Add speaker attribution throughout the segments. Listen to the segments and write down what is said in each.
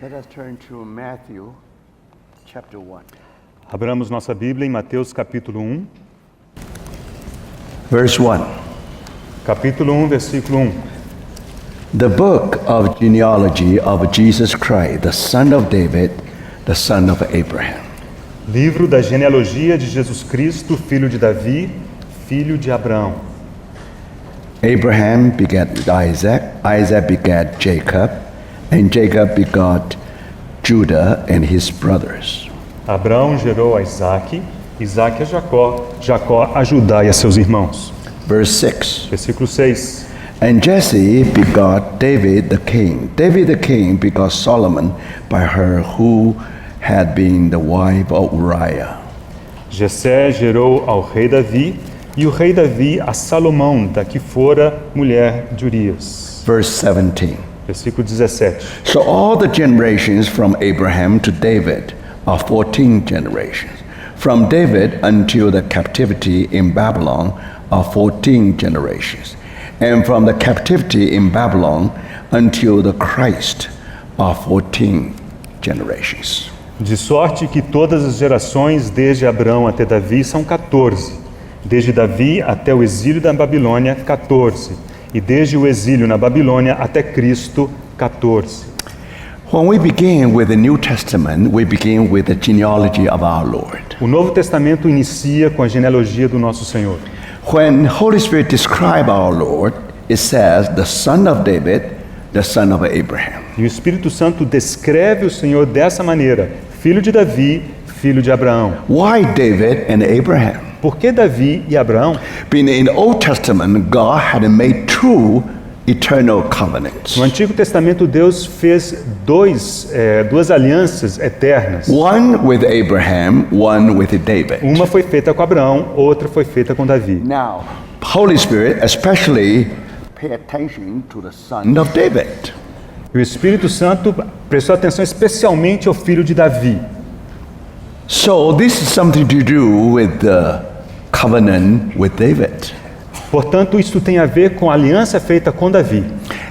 Speaker 1: Let us turn to Matthew chapter 1.
Speaker 2: Abramos nossa Bíblia em Mateus capítulo 1.
Speaker 1: Verse 1.
Speaker 2: Capítulo 1, versículo 1.
Speaker 1: The book of genealogy of Jesus Christ, the son of David, the son of Abraham.
Speaker 2: Livro da genealogia de Jesus Cristo, filho de Davi, filho de Abraão.
Speaker 1: Abraham begat Isaac, Isaac begat Jacob, and Jacob begot Judah and his brothers.
Speaker 2: Abraão gerou a Isaque, Isaque a Jacó, Jacó a Judá e a seus irmãos.
Speaker 1: Verse 6.
Speaker 2: Versículo 6.
Speaker 1: And Jesse begot David the king. David the king begot Solomon by her who had been the wife of Uriah.
Speaker 2: Jessé gerou ao rei Davi, e o rei Davi a Salomão, da que fora mulher de Urias.
Speaker 1: Verse 17.
Speaker 2: Versículo 17.
Speaker 1: So all the generations from Abraham to David are 14 generations. From David until the captivity in Babylon are 14 generations. And from the captivity in Babylon until the Christ are 14 generations.
Speaker 2: De sorte que todas as gerações desde Abraão até Davi são 14. Desde Davi até o exílio da Babilônia, 14. E desde o exílio na Babilônia até Cristo, 14.
Speaker 1: When we begin with the New Testament, we begin with the genealogy of our Lord.
Speaker 2: O Novo Testamento inicia com a genealogia do nosso Senhor.
Speaker 1: When Holy Spirit describes our Lord, it says the son of David, the son of Abraham.
Speaker 2: E o Espírito Santo descreve o Senhor dessa maneira: filho de Davi, filho de Abraão.
Speaker 1: Why David and Abraham?
Speaker 2: Por que Davi e Abraão?
Speaker 1: Being in the Old Testament, God had made two eternal covenants.
Speaker 2: No Antigo Testamento, Deus fez duas alianças eternas.
Speaker 1: One with Abraham, one with David.
Speaker 2: Uma foi feita com Abraão, outra foi feita com Davi.
Speaker 1: Now, Holy Spirit especially pay attention to the son of David.
Speaker 2: E o Espírito Santo prestou atenção especialmente ao filho de Davi.
Speaker 1: So this is something to do with the covenant with David.
Speaker 2: Portanto, isso tem a ver com a aliança feita com Davi.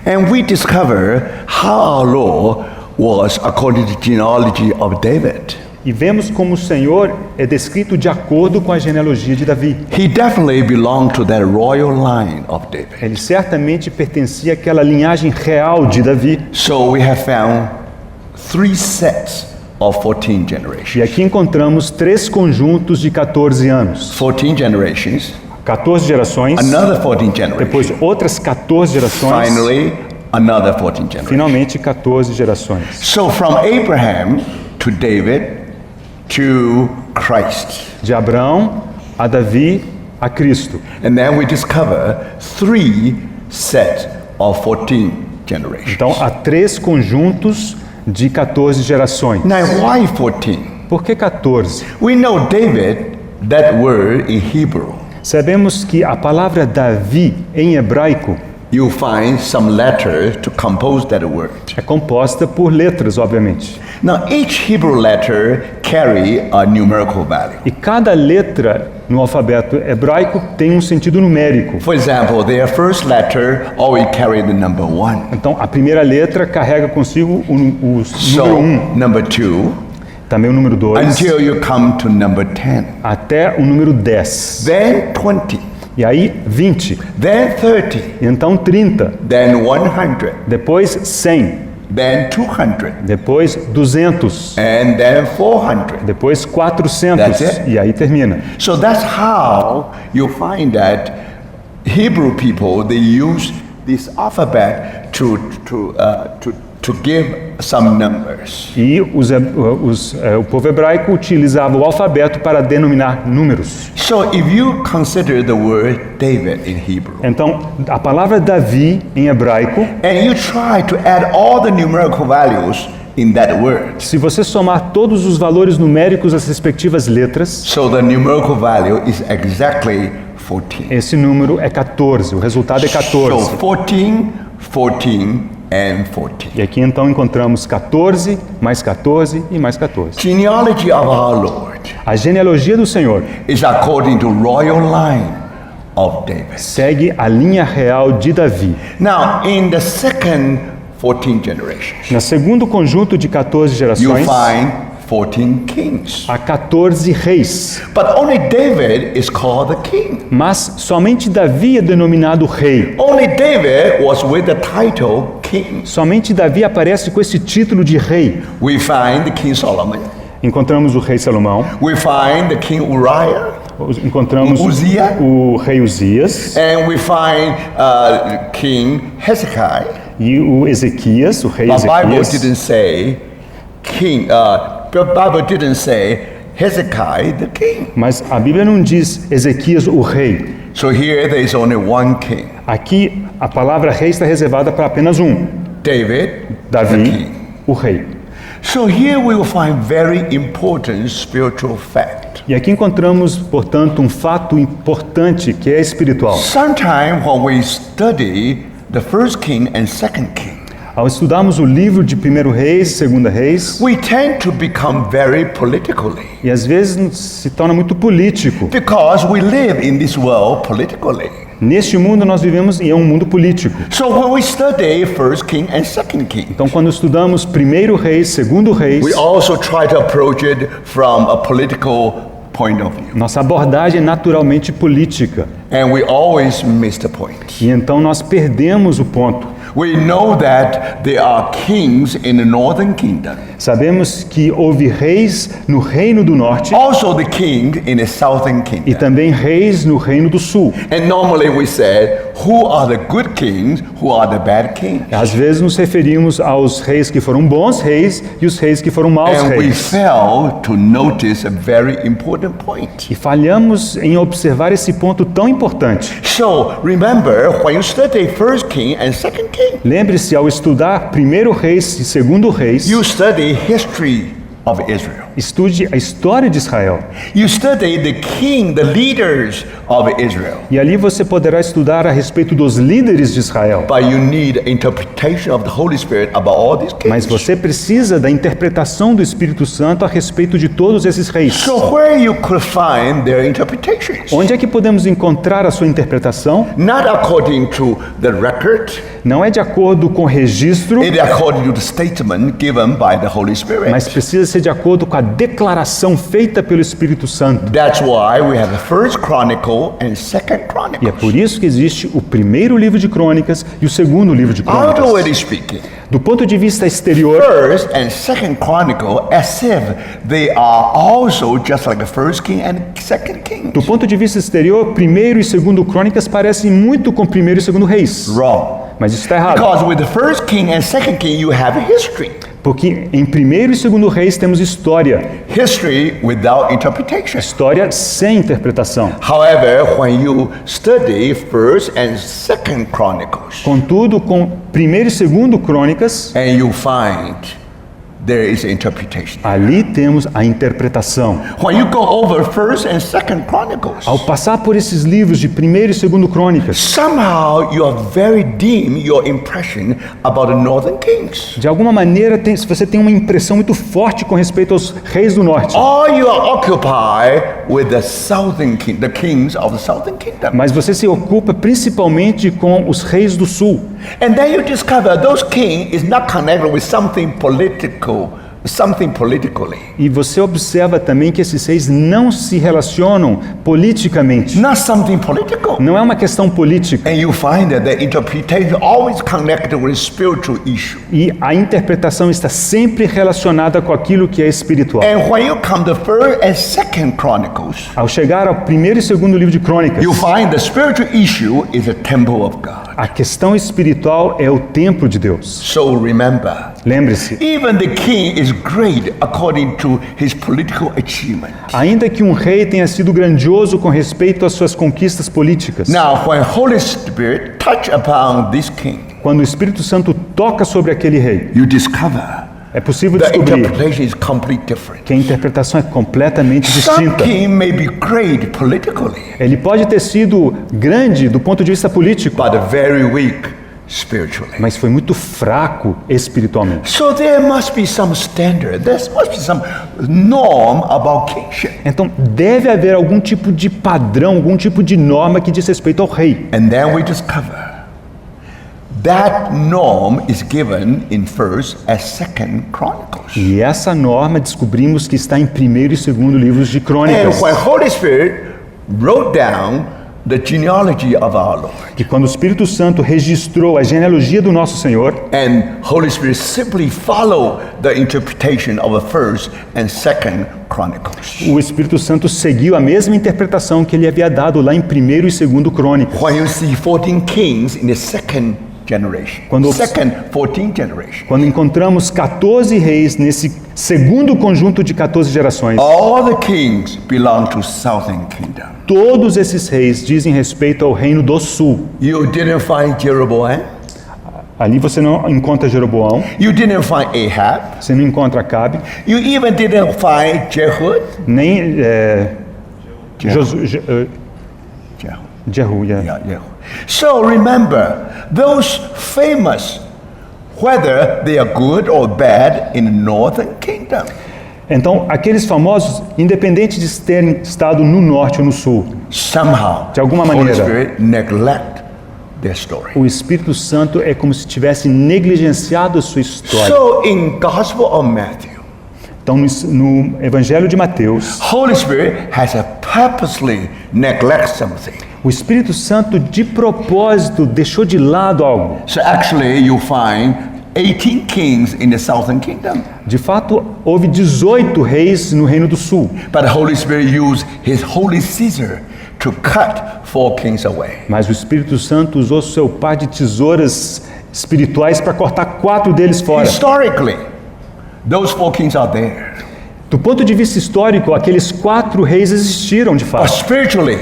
Speaker 1: And we discover how our Lord was according to the genealogy of David.
Speaker 2: E vemos como o Senhor é descrito de acordo com a genealogia de Davi.
Speaker 1: He definitely belonged to that royal line of David.
Speaker 2: Ele certamente pertencia àquela linhagem real de Davi.
Speaker 1: So we have found three sets of 14 generations.
Speaker 2: E aqui encontramos 3 conjuntos de 14 anos.
Speaker 1: 14 generations.
Speaker 2: 14 gerações.
Speaker 1: Another 14 generations.
Speaker 2: Depois outras 14 gerações.
Speaker 1: Finally, another 14 generations.
Speaker 2: Finalmente 14 gerações.
Speaker 1: So from Abraham to David to Christ.
Speaker 2: De Abraão a Davi a Cristo.
Speaker 1: And then we discover three sets of 14 generations.
Speaker 2: Então há 3 conjuntos de 14 gerações.
Speaker 1: Now why 14?
Speaker 2: Por que 14?
Speaker 1: We know David, that word in Hebrew.
Speaker 2: Sabemos que a palavra Davi em hebraico
Speaker 1: You find some letter to compose that word.
Speaker 2: é composta por letras, obviamente.
Speaker 1: Now each Hebrew letter carry a numerical value.
Speaker 2: E cada letra no alfabeto hebraico tem um sentido numérico.
Speaker 1: For example, their first letter always carry the number 1.
Speaker 2: Então a primeira letra carrega consigo o número
Speaker 1: So
Speaker 2: 1,
Speaker 1: number 2
Speaker 2: também o número 2,
Speaker 1: until you come to number 10.
Speaker 2: até o número 10.
Speaker 1: Then 20.
Speaker 2: E aí 20,
Speaker 1: Then 30.
Speaker 2: e então 30,
Speaker 1: Then 100.
Speaker 2: depois 100,
Speaker 1: Then 200.
Speaker 2: depois 200,
Speaker 1: And then 400.
Speaker 2: depois 400,
Speaker 1: That's it.
Speaker 2: e aí termina.
Speaker 1: So that's how you find that Hebrew people, they use this alphabet to give some numbers.
Speaker 2: E o povo hebraico utilizava o alfabeto para denominar números.
Speaker 1: So if you consider the word David in Hebrew,
Speaker 2: Então, a palavra Davi em hebraico,
Speaker 1: and you try to add all the numerical values in that word,
Speaker 2: se você somar todos os valores numéricos das respectivas letras,
Speaker 1: so the numerical value is exactly 14.
Speaker 2: esse número é 14, o resultado é 14.
Speaker 1: So 14, 14, and 14.
Speaker 2: E aqui então encontramos 14, mais 14 e mais 14.
Speaker 1: Genealogy of our Lord
Speaker 2: A genealogia do Senhor
Speaker 1: is according to royal line of David.
Speaker 2: segue a linha real de Davi.
Speaker 1: Now, in the second 14 generations.
Speaker 2: No segundo conjunto de 14
Speaker 1: You
Speaker 2: gerações,
Speaker 1: find 14 kings.
Speaker 2: há 14 reis.
Speaker 1: But only David is called the king.
Speaker 2: Mas somente Davi é denominado rei.
Speaker 1: Only David was with the title king.
Speaker 2: Somente Davi aparece com esse título de rei.
Speaker 1: We find the King Solomon.
Speaker 2: Encontramos o rei Salomão,
Speaker 1: We find the King Uriah.
Speaker 2: encontramos
Speaker 1: Uzziah.
Speaker 2: o rei Uzias
Speaker 1: And we find King Hezekiah.
Speaker 2: e o Ezequias, o rei
Speaker 1: The Bible
Speaker 2: Ezequias.
Speaker 1: didn't say king. The Bible didn't say Hezekiah the king.
Speaker 2: Mas a Bíblia não diz Ezequias o rei.
Speaker 1: So here there is only one king,
Speaker 2: Aqui a palavra rei está reservada para apenas um,
Speaker 1: David the
Speaker 2: Davi,
Speaker 1: king.
Speaker 2: o rei.
Speaker 1: So here we will find very important spiritual fact.
Speaker 2: E aqui encontramos, portanto, um fato importante que é espiritual.
Speaker 1: Sometimes when we study the first king and second king,
Speaker 2: Ao estudarmos o livro de 1 Reis e 2 Reis,
Speaker 1: we tend to become very politically
Speaker 2: e às vezes se torna muito político.
Speaker 1: because we live in this world politically.
Speaker 2: Neste mundo nós vivemos e é um mundo político.
Speaker 1: So when we study first king and second king,
Speaker 2: Então quando estudamos 1 Reis, 2 Reis,
Speaker 1: we also try to approach it from a political point of view.
Speaker 2: nossa abordagem é naturalmente política.
Speaker 1: And we always miss the point.
Speaker 2: E então nós perdemos o ponto.
Speaker 1: We know that there are kings in the northern kingdom,
Speaker 2: Sabemos que houve reis no Reino do Norte
Speaker 1: also the king in the southern
Speaker 2: e
Speaker 1: kingdom.
Speaker 2: também reis no Reino do Sul.
Speaker 1: And normally we said, who are the good kings, who are the bad kings?
Speaker 2: Às vezes nos referimos aos reis que foram bons reis e os reis que foram maus
Speaker 1: And we
Speaker 2: reis.
Speaker 1: fail to notice a very important point.
Speaker 2: E falhamos em observar esse ponto tão importante.
Speaker 1: So remember, when you study first king and second king,
Speaker 2: Lembre-se, ao estudar 1 Reis e 2 Reis,
Speaker 1: you study history of Israel.
Speaker 2: estude a história de Israel.
Speaker 1: You study the king, the leaders of Israel.
Speaker 2: E ali você poderá estudar a respeito dos líderes de Israel.
Speaker 1: But you need interpretation of the Holy Spirit about all these kings.
Speaker 2: Mas você precisa da interpretação do Espírito Santo a respeito de todos esses reis.
Speaker 1: So where you could find their interpretations?
Speaker 2: Onde é que podemos encontrar a sua interpretação?
Speaker 1: Not according to the record,
Speaker 2: Não é de acordo com o registro,
Speaker 1: it is according to the statement given by the Holy Spirit.
Speaker 2: mas precisa ser de acordo com a declaração feita pelo Espírito Santo.
Speaker 1: That's why we have the first chronicle and second
Speaker 2: E é
Speaker 1: chronicle.
Speaker 2: por isso que existe o primeiro livro de crônicas e o segundo livro de crônicas.
Speaker 1: Outwardly speaking,
Speaker 2: Do ponto de vista exterior,
Speaker 1: first and second chronicle as if they are also just like the first king and second king.
Speaker 2: do ponto de vista exterior, primeiro e segundo crônicas parecem muito com primeiro e segundo reis.
Speaker 1: Wrong.
Speaker 2: Mas isso está errado.
Speaker 1: Because with the first king and second king you have history.
Speaker 2: Porque em primeiro e segundo reis temos história.
Speaker 1: History without interpretation.
Speaker 2: História sem interpretação.
Speaker 1: However, when you study first and second chronicles,
Speaker 2: Contudo, com primeiro e segundo crônicas,
Speaker 1: and you find there is interpretation.
Speaker 2: ali temos a interpretação.
Speaker 1: When you go over first and second chronicles,
Speaker 2: Ao passar por esses livros de primeiro e segundo crônicas,
Speaker 1: somehow you are very dim your impression about the northern kings.
Speaker 2: de alguma maneira você tem uma impressão muito forte com respeito aos reis do norte.
Speaker 1: Or you are occupied with the southern king, the kings of the southern kingdom.
Speaker 2: Mas você se ocupa principalmente com os reis do sul.
Speaker 1: And then you discover those king is not connected with something politically.
Speaker 2: E você observa também que esses reis não se relacionam politicamente.
Speaker 1: Not something political.
Speaker 2: Não é uma questão política.
Speaker 1: And you find that the interpretation always connected with spiritual issue.
Speaker 2: E a interpretação está sempre relacionada com aquilo que é espiritual.
Speaker 1: And when you come to first and second chronicles,
Speaker 2: Ao chegar ao primeiro e segundo livro de crônicas,
Speaker 1: you find the spiritual issue is the temple of God.
Speaker 2: a questão espiritual é o templo de Deus.
Speaker 1: So remember,
Speaker 2: Lembre-se,
Speaker 1: even the king is great according to his political achievement.
Speaker 2: ainda que um rei tenha sido grandioso com respeito às suas conquistas políticas,
Speaker 1: Now, when Holy Spirit touch upon this king,
Speaker 2: quando o Espírito Santo toca sobre aquele rei,
Speaker 1: you discover
Speaker 2: é possível
Speaker 1: the
Speaker 2: descobrir
Speaker 1: interpretation is completely different.
Speaker 2: que a interpretação é completamente
Speaker 1: Some
Speaker 2: distinta.
Speaker 1: king may be great politically,
Speaker 2: Ele pode ter sido grande do ponto de vista político,
Speaker 1: but very weak spiritually.
Speaker 2: mas foi muito fraco espiritualmente.
Speaker 1: So there must be some standard. There must be some norm about kingship.
Speaker 2: Então, deve haver algum tipo de padrão, algum tipo de norma que diz respeito ao rei.
Speaker 1: And then we discover That norm is given in 1st and 2nd Chronicles.
Speaker 2: E essa norma descobrimos que está em 1º e 2º livros de
Speaker 1: And
Speaker 2: Crônicas.
Speaker 1: when Holy Spirit wrote down the genealogy of our Lord,
Speaker 2: Que quando o Espírito Santo registrou a genealogia do nosso Senhor,
Speaker 1: and Holy Spirit simply followed the interpretation of the 1st and 2nd Chronicles.
Speaker 2: o Espírito Santo seguiu a mesma interpretação que ele havia dado lá em 1º e 2º Crônicas.
Speaker 1: When you see 14 kings in the 2nd generation,
Speaker 2: Quando-
Speaker 1: 14th generation,
Speaker 2: Quando encontramos 14 reis nesse segundo conjunto de 14 gerações,
Speaker 1: all the kings belong to Southern Kingdom.
Speaker 2: todos esses reis dizem respeito ao reino do sul.
Speaker 1: You didn't find Jeroboam.
Speaker 2: Ali você não encontra Jeroboão,
Speaker 1: You didn't find Ahab.
Speaker 2: você não encontra Acabe,
Speaker 1: You even didn't find Jehud.
Speaker 2: nem
Speaker 1: Jehu.
Speaker 2: Jehu.
Speaker 1: Yeah, Jehu. So remember, those famous, whether they are good or bad in the Northern Kingdom,
Speaker 2: Então, aqueles famosos, independente de terem estado no norte ou no sul,
Speaker 1: somehow
Speaker 2: de alguma
Speaker 1: Holy
Speaker 2: maneira,
Speaker 1: Spirit neglect their story.
Speaker 2: o Espírito Santo é como se tivesse negligenciado a sua história.
Speaker 1: So in Gospel of Matthew,
Speaker 2: Então, no Evangelho de Mateus,
Speaker 1: Holy Spirit has a purposely neglect something.
Speaker 2: o Espírito Santo de propósito deixou de lado algo.
Speaker 1: So actually you find 18 kings in the Southern Kingdom.
Speaker 2: De fato, houve 18 reis no Reino do Sul,
Speaker 1: But the Holy Spirit used his holy Caesar to cut 4 kings away.
Speaker 2: mas o Espírito Santo usou seu par de tesouras espirituais para cortar 4 deles fora.
Speaker 1: Historically, those 4 kings are there.
Speaker 2: Do ponto de vista histórico, aqueles 4 reis existiram de
Speaker 1: But
Speaker 2: fato,
Speaker 1: spiritually,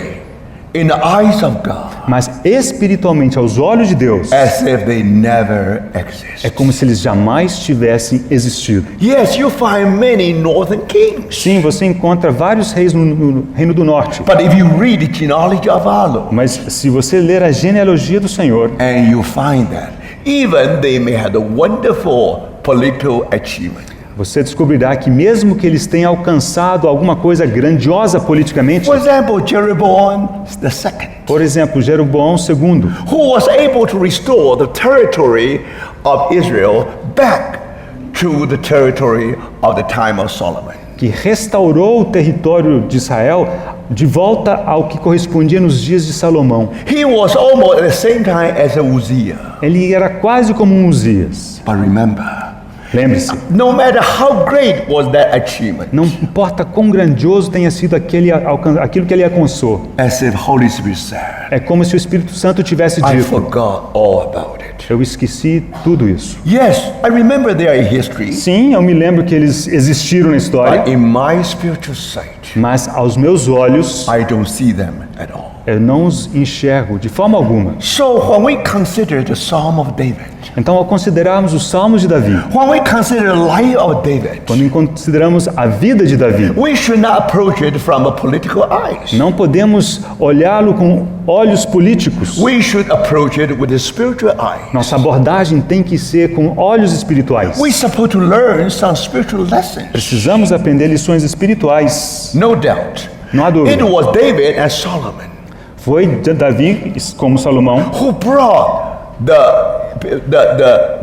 Speaker 1: in the eyes of God,
Speaker 2: mas espiritualmente, aos olhos de Deus,
Speaker 1: as if they never
Speaker 2: é
Speaker 1: exist.
Speaker 2: como se eles jamais tivessem existido.
Speaker 1: Yes, you find many northern kings.
Speaker 2: Sim, você encontra vários reis no Reino do Norte,
Speaker 1: But if you read the genealogy of our Lord,
Speaker 2: mas se você ler a genealogia do Senhor,
Speaker 1: and you find that even they may have a wonderful political achievement.
Speaker 2: você descobrirá que mesmo que eles tenham alcançado alguma coisa grandiosa politicamente,
Speaker 1: For example, Jeroboam II,
Speaker 2: por exemplo, Jeroboão II,
Speaker 1: who was able to restore the territory of Israel back to the territory of the time of Solomon.
Speaker 2: que restaurou o território de Israel de volta ao que correspondia nos dias de Salomão.
Speaker 1: He was almost at the same time as Uzziah.
Speaker 2: Ele era quase como um Uzias.
Speaker 1: But remember,
Speaker 2: Lembre-se,
Speaker 1: no matter how great was that achievement,
Speaker 2: não importa quão grandioso tenha sido aquilo que ele alcançou,
Speaker 1: as if Holy Spirit said,
Speaker 2: é como se o Espírito Santo tivesse
Speaker 1: I
Speaker 2: dito:
Speaker 1: forgot all about it.
Speaker 2: eu esqueci tudo isso.
Speaker 1: Yes, I remember they are in history,
Speaker 2: Sim, eu me lembro que eles existiram na história,
Speaker 1: but in my spiritual sight,
Speaker 2: mas aos meus olhos
Speaker 1: I don't see them at all.
Speaker 2: eu não os enxergo de forma alguma.
Speaker 1: So when we consider the Psalm of David,
Speaker 2: Então, ao considerarmos os Salmos de Davi,
Speaker 1: when we consider the life of David,
Speaker 2: quando consideramos a vida de Davi,
Speaker 1: we should not approach it from a political eyes.
Speaker 2: não podemos olhá-lo com olhos políticos.
Speaker 1: We should approach it with a spiritual eye.
Speaker 2: Nossa abordagem tem que ser com olhos espirituais.
Speaker 1: We're supposed to learn some spiritual lessons.
Speaker 2: Precisamos aprender lições espirituais.
Speaker 1: No doubt.
Speaker 2: Não há
Speaker 1: It
Speaker 2: dúvida.
Speaker 1: was David and Solomon
Speaker 2: Foi Davi, como Salomão,
Speaker 1: who brought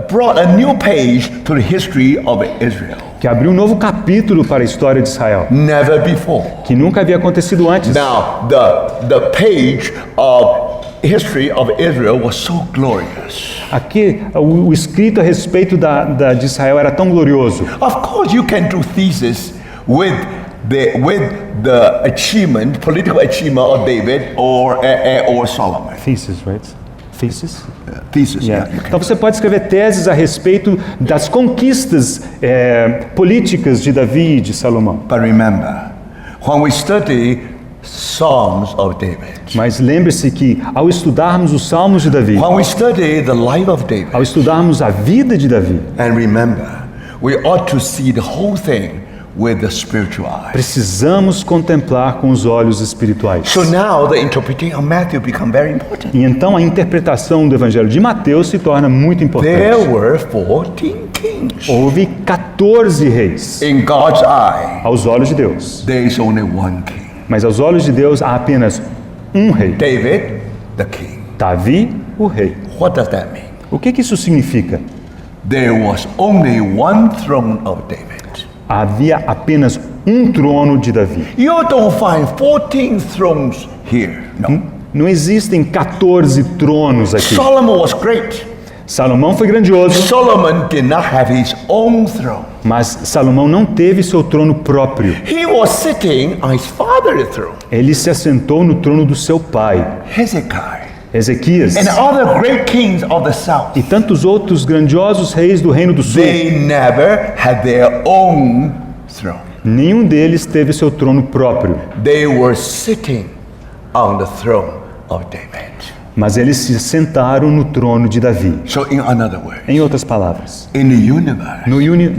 Speaker 1: brought a new page to the history of Israel.
Speaker 2: que abriu um novo capítulo para a história de Israel,
Speaker 1: Never before.
Speaker 2: que nunca havia acontecido antes.
Speaker 1: Now, the page of history of Israel was so glorious.
Speaker 2: Aqui, o escrito a respeito de Israel era tão glorioso.
Speaker 1: Of course, you can do thesis with the achievement, political achievement of David or Solomon.
Speaker 2: Thesis, right? Thesis?
Speaker 1: Thesis,
Speaker 2: Yeah.
Speaker 1: yeah. You can.
Speaker 2: Então você pode escrever teses a respeito das conquistas políticas de Davi e de Salomão.
Speaker 1: But remember, when we study Psalms of David,
Speaker 2: Mas lembre-se que ao estudarmos os Salmos de Davi,
Speaker 1: when we study the life of David,
Speaker 2: ao estudarmos a vida de Davi,
Speaker 1: and remember, we ought to see the whole thing with the spiritual eye.
Speaker 2: precisamos contemplar com os olhos espirituais.
Speaker 1: So now the interpretation of Matthew become very important.
Speaker 2: E então a interpretação do Evangelho de Mateus se torna muito
Speaker 1: There
Speaker 2: importante.
Speaker 1: were 14 kings.
Speaker 2: Houve 14 reis.
Speaker 1: In God's eye,
Speaker 2: Aos olhos de Deus.
Speaker 1: there is only one king.
Speaker 2: Mas aos olhos de Deus há apenas um rei.
Speaker 1: David, the king.
Speaker 2: Davi, o rei.
Speaker 1: What does that mean?
Speaker 2: O que isso significa?
Speaker 1: There was only one throne of David.
Speaker 2: Havia apenas um trono de Davi.
Speaker 1: You don't find 14 thrones here. No.
Speaker 2: Não existem 14 tronos aqui.
Speaker 1: Solomon was great.
Speaker 2: Salomão foi grandioso,
Speaker 1: Solomon did not have his own throne.
Speaker 2: mas Salomão não teve seu trono próprio.
Speaker 1: He was sitting on his father's throne,
Speaker 2: Ele se assentou no trono do seu pai,
Speaker 1: Hezekiah,
Speaker 2: Ezequias,
Speaker 1: and other great kings of the south.
Speaker 2: e tantos outros grandiosos reis do Reino do Sul.
Speaker 1: They never had their own throne.
Speaker 2: Nenhum deles teve seu trono próprio,
Speaker 1: They were sitting on the throne of David.
Speaker 2: mas eles se sentaram no trono de Davi.
Speaker 1: So in another word,
Speaker 2: Em outras palavras,
Speaker 1: in the universe,
Speaker 2: no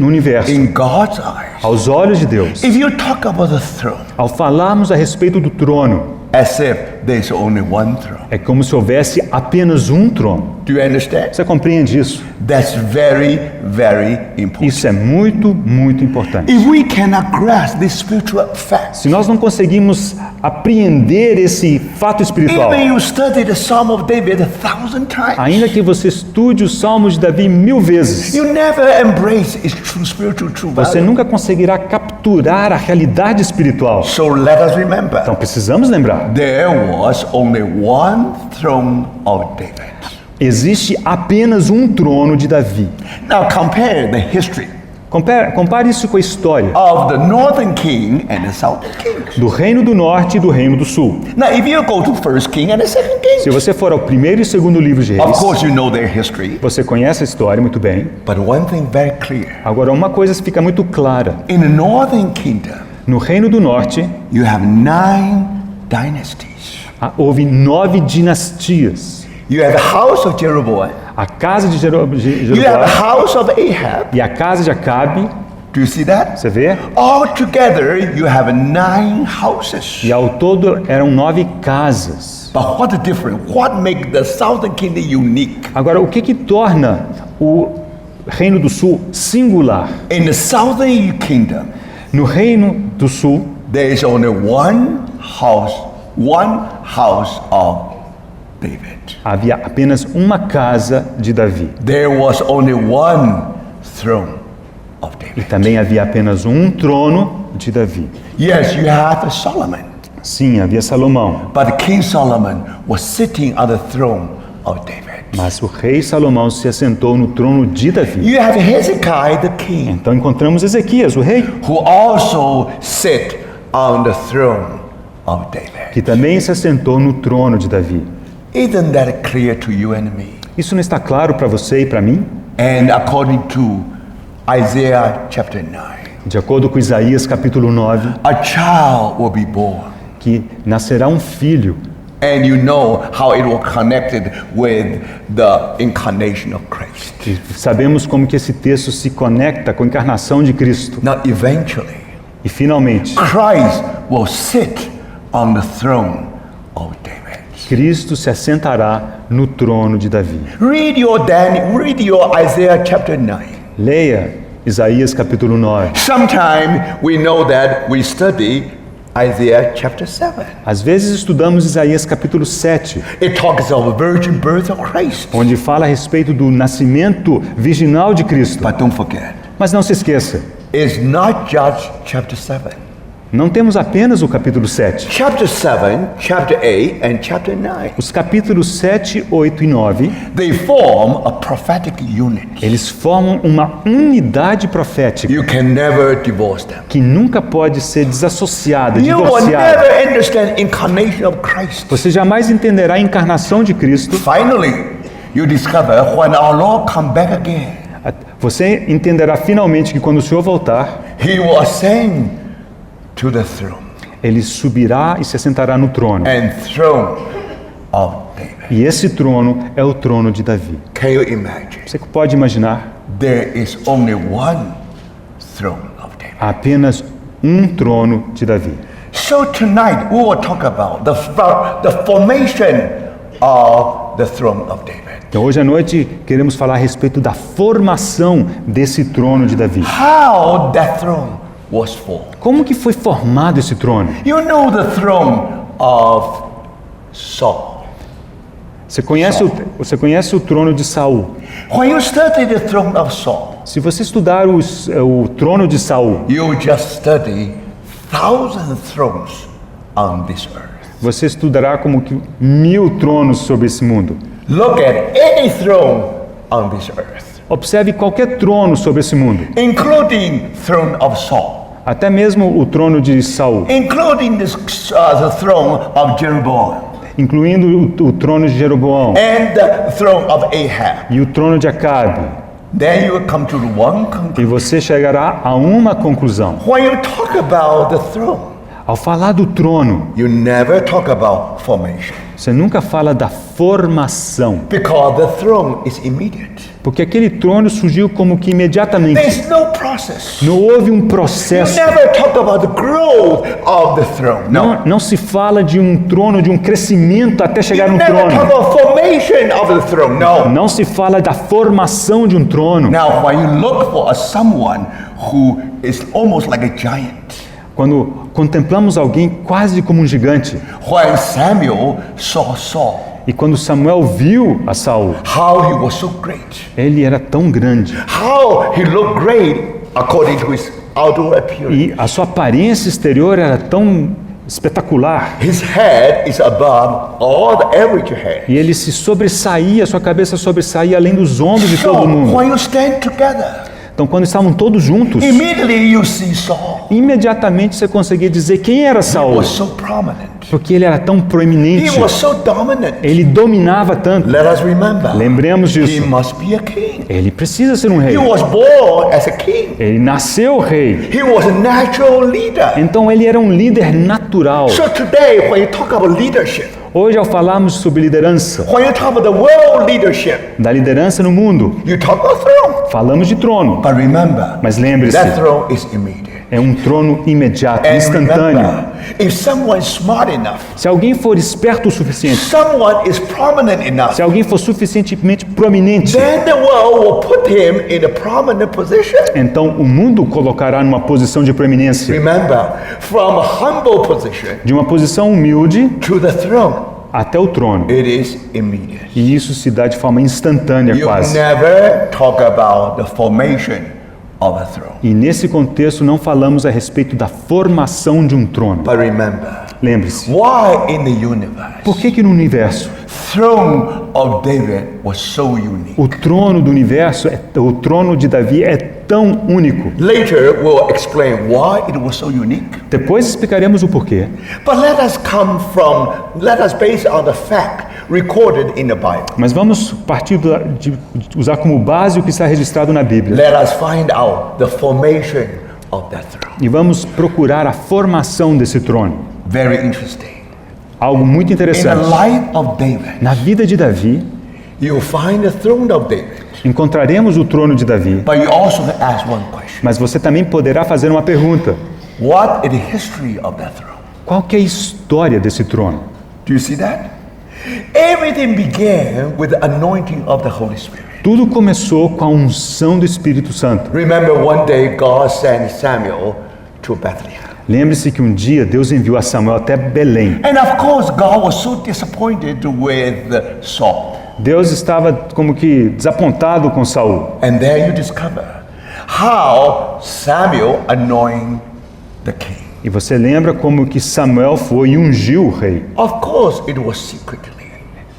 Speaker 2: universo,
Speaker 1: in God's eyes,
Speaker 2: aos olhos de Deus,
Speaker 1: if you talk about the throne,
Speaker 2: ao falarmos a respeito do trono,
Speaker 1: as if there's only one throne.
Speaker 2: é como se houvesse apenas um trono.
Speaker 1: Do you understand?
Speaker 2: Você compreende isso?
Speaker 1: That's very, very important.
Speaker 2: Isso é muito, muito importante.
Speaker 1: If we cannot grasp this spiritual fact,
Speaker 2: Se nós não conseguimos apreender esse fato espiritual,
Speaker 1: even you study the Psalm of David 1,000 times,
Speaker 2: ainda que você estude os Salmos de Davi 1000 vezes,
Speaker 1: you never embrace its true spiritual true
Speaker 2: você
Speaker 1: value.
Speaker 2: nunca conseguirá capturar a realidade espiritual.
Speaker 1: So let us remember,
Speaker 2: Então precisamos lembrar,
Speaker 1: there was only one throne of David.
Speaker 2: existe apenas um trono de Davi.
Speaker 1: Now compare the history
Speaker 2: Compare isso com a história
Speaker 1: of the northern king and the southern king.
Speaker 2: do Reino do Norte e do Reino do Sul.
Speaker 1: Now if you go to first king and the second
Speaker 2: Se
Speaker 1: king,
Speaker 2: você for ao primeiro e segundo livro de
Speaker 1: of
Speaker 2: Reis,
Speaker 1: course you know their history,
Speaker 2: você conhece a história muito bem.
Speaker 1: but one thing very clear.
Speaker 2: Agora, uma coisa fica muito clara.
Speaker 1: In the northern kingdom,
Speaker 2: No Reino do Norte,
Speaker 1: you have 9 dynasties.
Speaker 2: houve 9 dinastias.
Speaker 1: You have the house of Jeroboam.
Speaker 2: A casa de
Speaker 1: You have the
Speaker 2: Jeroboão
Speaker 1: house of Ahab.
Speaker 2: e a casa de Acabe,
Speaker 1: Do you see that?
Speaker 2: você vê?
Speaker 1: All together, you have 9 houses.
Speaker 2: E ao todo eram 9 casas.
Speaker 1: But what the difference? What makes the southern kingdom unique?
Speaker 2: Agora, o que torna o Reino do Sul singular?
Speaker 1: In the southern kingdom,
Speaker 2: No Reino do Sul,
Speaker 1: there is only one house of David.
Speaker 2: havia apenas uma casa de Davi.
Speaker 1: There was only one throne of
Speaker 2: E
Speaker 1: David.
Speaker 2: também havia apenas um trono de Davi.
Speaker 1: Yes, you have Solomon,
Speaker 2: Sim, havia Salomão.
Speaker 1: but King Solomon was sitting on the throne of David.
Speaker 2: Mas o rei Salomão se assentou no trono de Davi.
Speaker 1: You have Hezekiah the king,
Speaker 2: Então encontramos Ezequias, o rei,
Speaker 1: who also sit on the throne of David.
Speaker 2: que também se assentou no trono de Davi.
Speaker 1: Isn't that clear to you and me?
Speaker 2: Isso não está claro para você e para mim?
Speaker 1: And according to Isaiah chapter 9,
Speaker 2: De acordo com Isaías capítulo 9,
Speaker 1: a child will be born.
Speaker 2: que nascerá um filho.
Speaker 1: And you know how it was connected with the incarnation of Christ.
Speaker 2: E sabemos como que esse texto se conecta com a encarnação de Cristo.
Speaker 1: Now eventually,
Speaker 2: E finalmente,
Speaker 1: Christ will sit on the throne of David.
Speaker 2: Cristo se assentará no trono de Davi.
Speaker 1: Read your Isaiah chapter 9.
Speaker 2: Leia Isaías capítulo 9.
Speaker 1: Sometime we know that we study Isaiah chapter 7.
Speaker 2: Às vezes estudamos Isaías capítulo 7,
Speaker 1: It talks of the virgin birth of Christ.
Speaker 2: onde fala a respeito do nascimento virginal de Cristo.
Speaker 1: But don't forget,
Speaker 2: Mas não se esqueça,
Speaker 1: it's not just chapter 7.
Speaker 2: não temos apenas o capítulo 7.
Speaker 1: Chapter 7, chapter 8, and chapter 9,
Speaker 2: Os capítulos 7, 8 e 9,
Speaker 1: they form a prophetic unit.
Speaker 2: eles formam uma unidade profética
Speaker 1: You can never divorce them.
Speaker 2: que nunca pode ser desassociada,
Speaker 1: You will
Speaker 2: divorciada.
Speaker 1: never understand incarnation of Christ.
Speaker 2: Você jamais entenderá a encarnação de Cristo.
Speaker 1: Finally, you discover when our Lord come back again,
Speaker 2: Você entenderá finalmente que quando o Senhor voltar,
Speaker 1: He will ascend to the throne
Speaker 2: Ele subirá e se assentará no trono.
Speaker 1: and throne of David.
Speaker 2: E esse trono é o trono de Davi.
Speaker 1: Can you imagine?
Speaker 2: Você pode imaginar?
Speaker 1: There is only one throne of David.
Speaker 2: Há apenas um trono de Davi.
Speaker 1: So tonight we will talk about the formation of the throne of David.
Speaker 2: Então hoje à noite queremos falar a respeito da formação desse trono de Davi.
Speaker 1: How that throne was formed.
Speaker 2: Como que foi formado esse trono?
Speaker 1: You know the throne of Saul.
Speaker 2: Você conhece o trono de Saul?
Speaker 1: When you study the throne of Saul,
Speaker 2: Se você estudar o trono de Saul,
Speaker 1: you just study 1,000 thrones on this earth.
Speaker 2: você estudará como que 1000 tronos sobre esse mundo.
Speaker 1: Look at any throne on this earth,
Speaker 2: Observe qualquer trono sobre esse mundo,
Speaker 1: including throne of Saul,
Speaker 2: até mesmo o trono de Saul,
Speaker 1: including the throne of Jeroboam,
Speaker 2: incluindo o trono de Jeroboão
Speaker 1: and the throne of Ahab.
Speaker 2: e o trono de Acabe.
Speaker 1: Then you will come to one conclusion.
Speaker 2: E você chegará a uma conclusão.
Speaker 1: When you talk about the throne,
Speaker 2: Ao falar do trono,
Speaker 1: you never talk about formation,
Speaker 2: você nunca fala da formação,
Speaker 1: because the throne is immediate.
Speaker 2: porque aquele trono surgiu como que imediatamente.
Speaker 1: There's no process.
Speaker 2: Não houve um
Speaker 1: You
Speaker 2: processo.
Speaker 1: never talk about the growth of the throne. No.
Speaker 2: Não se fala de um trono, de um crescimento até
Speaker 1: You
Speaker 2: chegar no
Speaker 1: never talk
Speaker 2: trono.
Speaker 1: about formation of the throne. No.
Speaker 2: Não se fala da formação de um trono.
Speaker 1: Now, when you look for someone who is almost like a giant,
Speaker 2: Quando contemplamos alguém quase como um gigante,
Speaker 1: when Samuel saw Saul,
Speaker 2: e quando Samuel viu a Saul,
Speaker 1: how he was so great,
Speaker 2: ele era tão grande
Speaker 1: how he looked great according to his outward appearance.
Speaker 2: e a sua aparência exterior era tão espetacular.
Speaker 1: His head is above all the average head.
Speaker 2: E ele se sobressaía, sua cabeça sobressaía além dos ombros de
Speaker 1: So
Speaker 2: todo mundo.
Speaker 1: when you stand together,
Speaker 2: Então, quando estavam todos juntos,
Speaker 1: immediately you see Saul.
Speaker 2: imediatamente você conseguia dizer quem era
Speaker 1: He
Speaker 2: Saul,
Speaker 1: was so prominent.
Speaker 2: porque ele era tão
Speaker 1: He
Speaker 2: proeminente,
Speaker 1: was so dominant.
Speaker 2: ele dominava tanto.
Speaker 1: Let us remember.
Speaker 2: Lembremos
Speaker 1: He
Speaker 2: disso.
Speaker 1: must be a king.
Speaker 2: Ele precisa ser um rei.
Speaker 1: He was born as a king.
Speaker 2: Ele nasceu rei.
Speaker 1: He was a natural leader.
Speaker 2: Então ele era um líder natural.
Speaker 1: So today, when you talk about leadership,
Speaker 2: Hoje, ao falarmos sobre liderança,
Speaker 1: when you talk about the world leadership,
Speaker 2: da liderança no mundo,
Speaker 1: you talk about throne.
Speaker 2: falamos de trono.
Speaker 1: But remember,
Speaker 2: Mas lembre-se,
Speaker 1: that throne is immediate.
Speaker 2: é um trono imediato,
Speaker 1: And
Speaker 2: instantâneo.
Speaker 1: remember, if someone is smart enough,
Speaker 2: Se alguém for esperto o suficiente,
Speaker 1: someone is prominent enough,
Speaker 2: se alguém for suficientemente prominente,
Speaker 1: then the world will put him in a prominent position.
Speaker 2: então o mundo colocará numa posição de proeminência,
Speaker 1: Remember, from a humble position
Speaker 2: de uma posição humilde
Speaker 1: to the throne,
Speaker 2: até o trono.
Speaker 1: it is immediate.
Speaker 2: E isso se dá de forma instantânea
Speaker 1: You
Speaker 2: quase.
Speaker 1: never talk about the formation of a throne.
Speaker 2: E nesse contexto não falamos a respeito da formação de um trono.
Speaker 1: But remember,
Speaker 2: Lembre-se,
Speaker 1: why in the universe,
Speaker 2: por que no universo
Speaker 1: throne of David was so unique?
Speaker 2: o trono do universo, o trono de Davi é tão único?
Speaker 1: Later, we'll explain why it was so unique.
Speaker 2: Depois explicaremos o porquê.
Speaker 1: But let us base on the fact recorded in the Bible.
Speaker 2: Mas vamos partir de usar como base o que está registrado na Bíblia.
Speaker 1: Let us find out the formation of that throne.
Speaker 2: E vamos procurar a formação desse trono.
Speaker 1: Very interesting.
Speaker 2: Algo muito
Speaker 1: In the
Speaker 2: interessante.
Speaker 1: life of David,
Speaker 2: Na vida de Davi,
Speaker 1: you'll find the throne of David.
Speaker 2: encontraremos o trono de Davi.
Speaker 1: But you also ask one question.
Speaker 2: Mas você também poderá fazer uma pergunta.
Speaker 1: What is the history of that throne?
Speaker 2: Qual que é a história desse trono?
Speaker 1: Do you see that? Everything began with the anointing of the Holy Spirit.
Speaker 2: Tudo começou com a unção do Espírito Santo.
Speaker 1: Remember one day God sent Samuel to Bethlehem.
Speaker 2: Lembre-se que um dia Deus enviou a Samuel até Belém.
Speaker 1: And of course, God was so disappointed with Saul.
Speaker 2: Deus estava como que desapontado com Saul.
Speaker 1: And there you discover how Samuel anointed the king.
Speaker 2: E você lembra como que Samuel foi e ungiu o rei.
Speaker 1: Of course, it was secretly.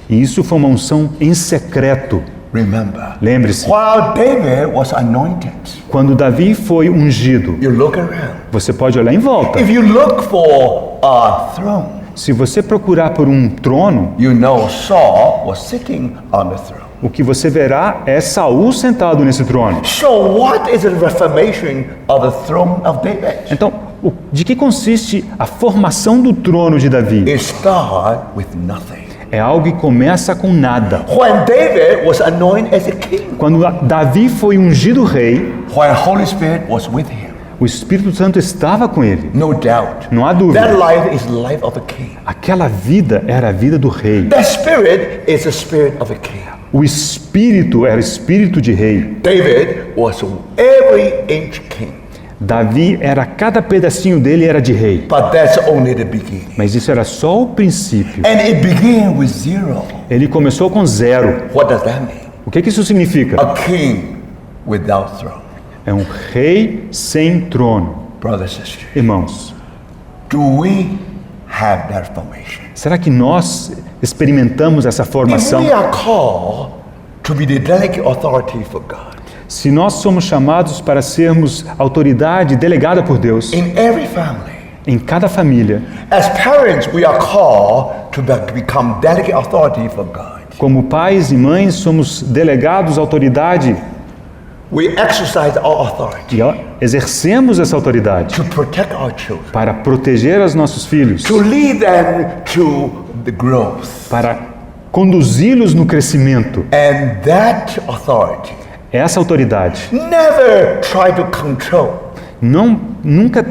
Speaker 2: E isso foi uma unção em secreto.
Speaker 1: Remember,
Speaker 2: Lembre-se,
Speaker 1: while David was anointed,
Speaker 2: quando Davi foi ungido,
Speaker 1: you look around.
Speaker 2: você pode olhar em volta.
Speaker 1: If you look for a throne,
Speaker 2: Se você procurar por um trono,
Speaker 1: you know Saul was sitting on the throne.
Speaker 2: o que você verá é Saul sentado nesse trono.
Speaker 1: So what is the reformation of the throne of David?
Speaker 2: Então, de que consiste a formação do trono de Davi?
Speaker 1: It started with nothing.
Speaker 2: É algo que começa com nada.
Speaker 1: When David was anointed as a king,
Speaker 2: Quando Davi foi ungido rei,
Speaker 1: when Holy Spirit was with him,
Speaker 2: o Espírito Santo estava com ele.
Speaker 1: no doubt,
Speaker 2: Não há
Speaker 1: that
Speaker 2: dúvida.
Speaker 1: life is the life of a king.
Speaker 2: Aquela vida era a vida do rei.
Speaker 1: That spirit is the spirit of a king.
Speaker 2: O espírito era espírito de rei.
Speaker 1: David was every inch king.
Speaker 2: Davi era, cada pedacinho dele era de rei.
Speaker 1: But that's only the beginning.
Speaker 2: Mas isso era só o princípio.
Speaker 1: And it began with zero.
Speaker 2: Ele começou com zero.
Speaker 1: What does that mean?
Speaker 2: O que isso significa?
Speaker 1: A king without throne.
Speaker 2: É um rei sem trono.
Speaker 1: Brothers and sisters,
Speaker 2: Irmãos,
Speaker 1: do we have that formation?
Speaker 2: será que nós experimentamos essa
Speaker 1: If
Speaker 2: formação?
Speaker 1: we are called to be the delegate authority for God,
Speaker 2: Se nós somos chamados para sermos autoridade delegada por Deus
Speaker 1: in every family,
Speaker 2: em cada família,
Speaker 1: as parents, we are called to become delegate authority for God.
Speaker 2: como pais e mães, somos delegados autoridade
Speaker 1: We exercise our authority
Speaker 2: e exercemos essa autoridade
Speaker 1: to protect our children,
Speaker 2: para proteger os nossos filhos,
Speaker 1: to lead them to the growth.
Speaker 2: para conduzi-los no crescimento.
Speaker 1: And that authority,
Speaker 2: Essa autoridade
Speaker 1: never try to control,
Speaker 2: nunca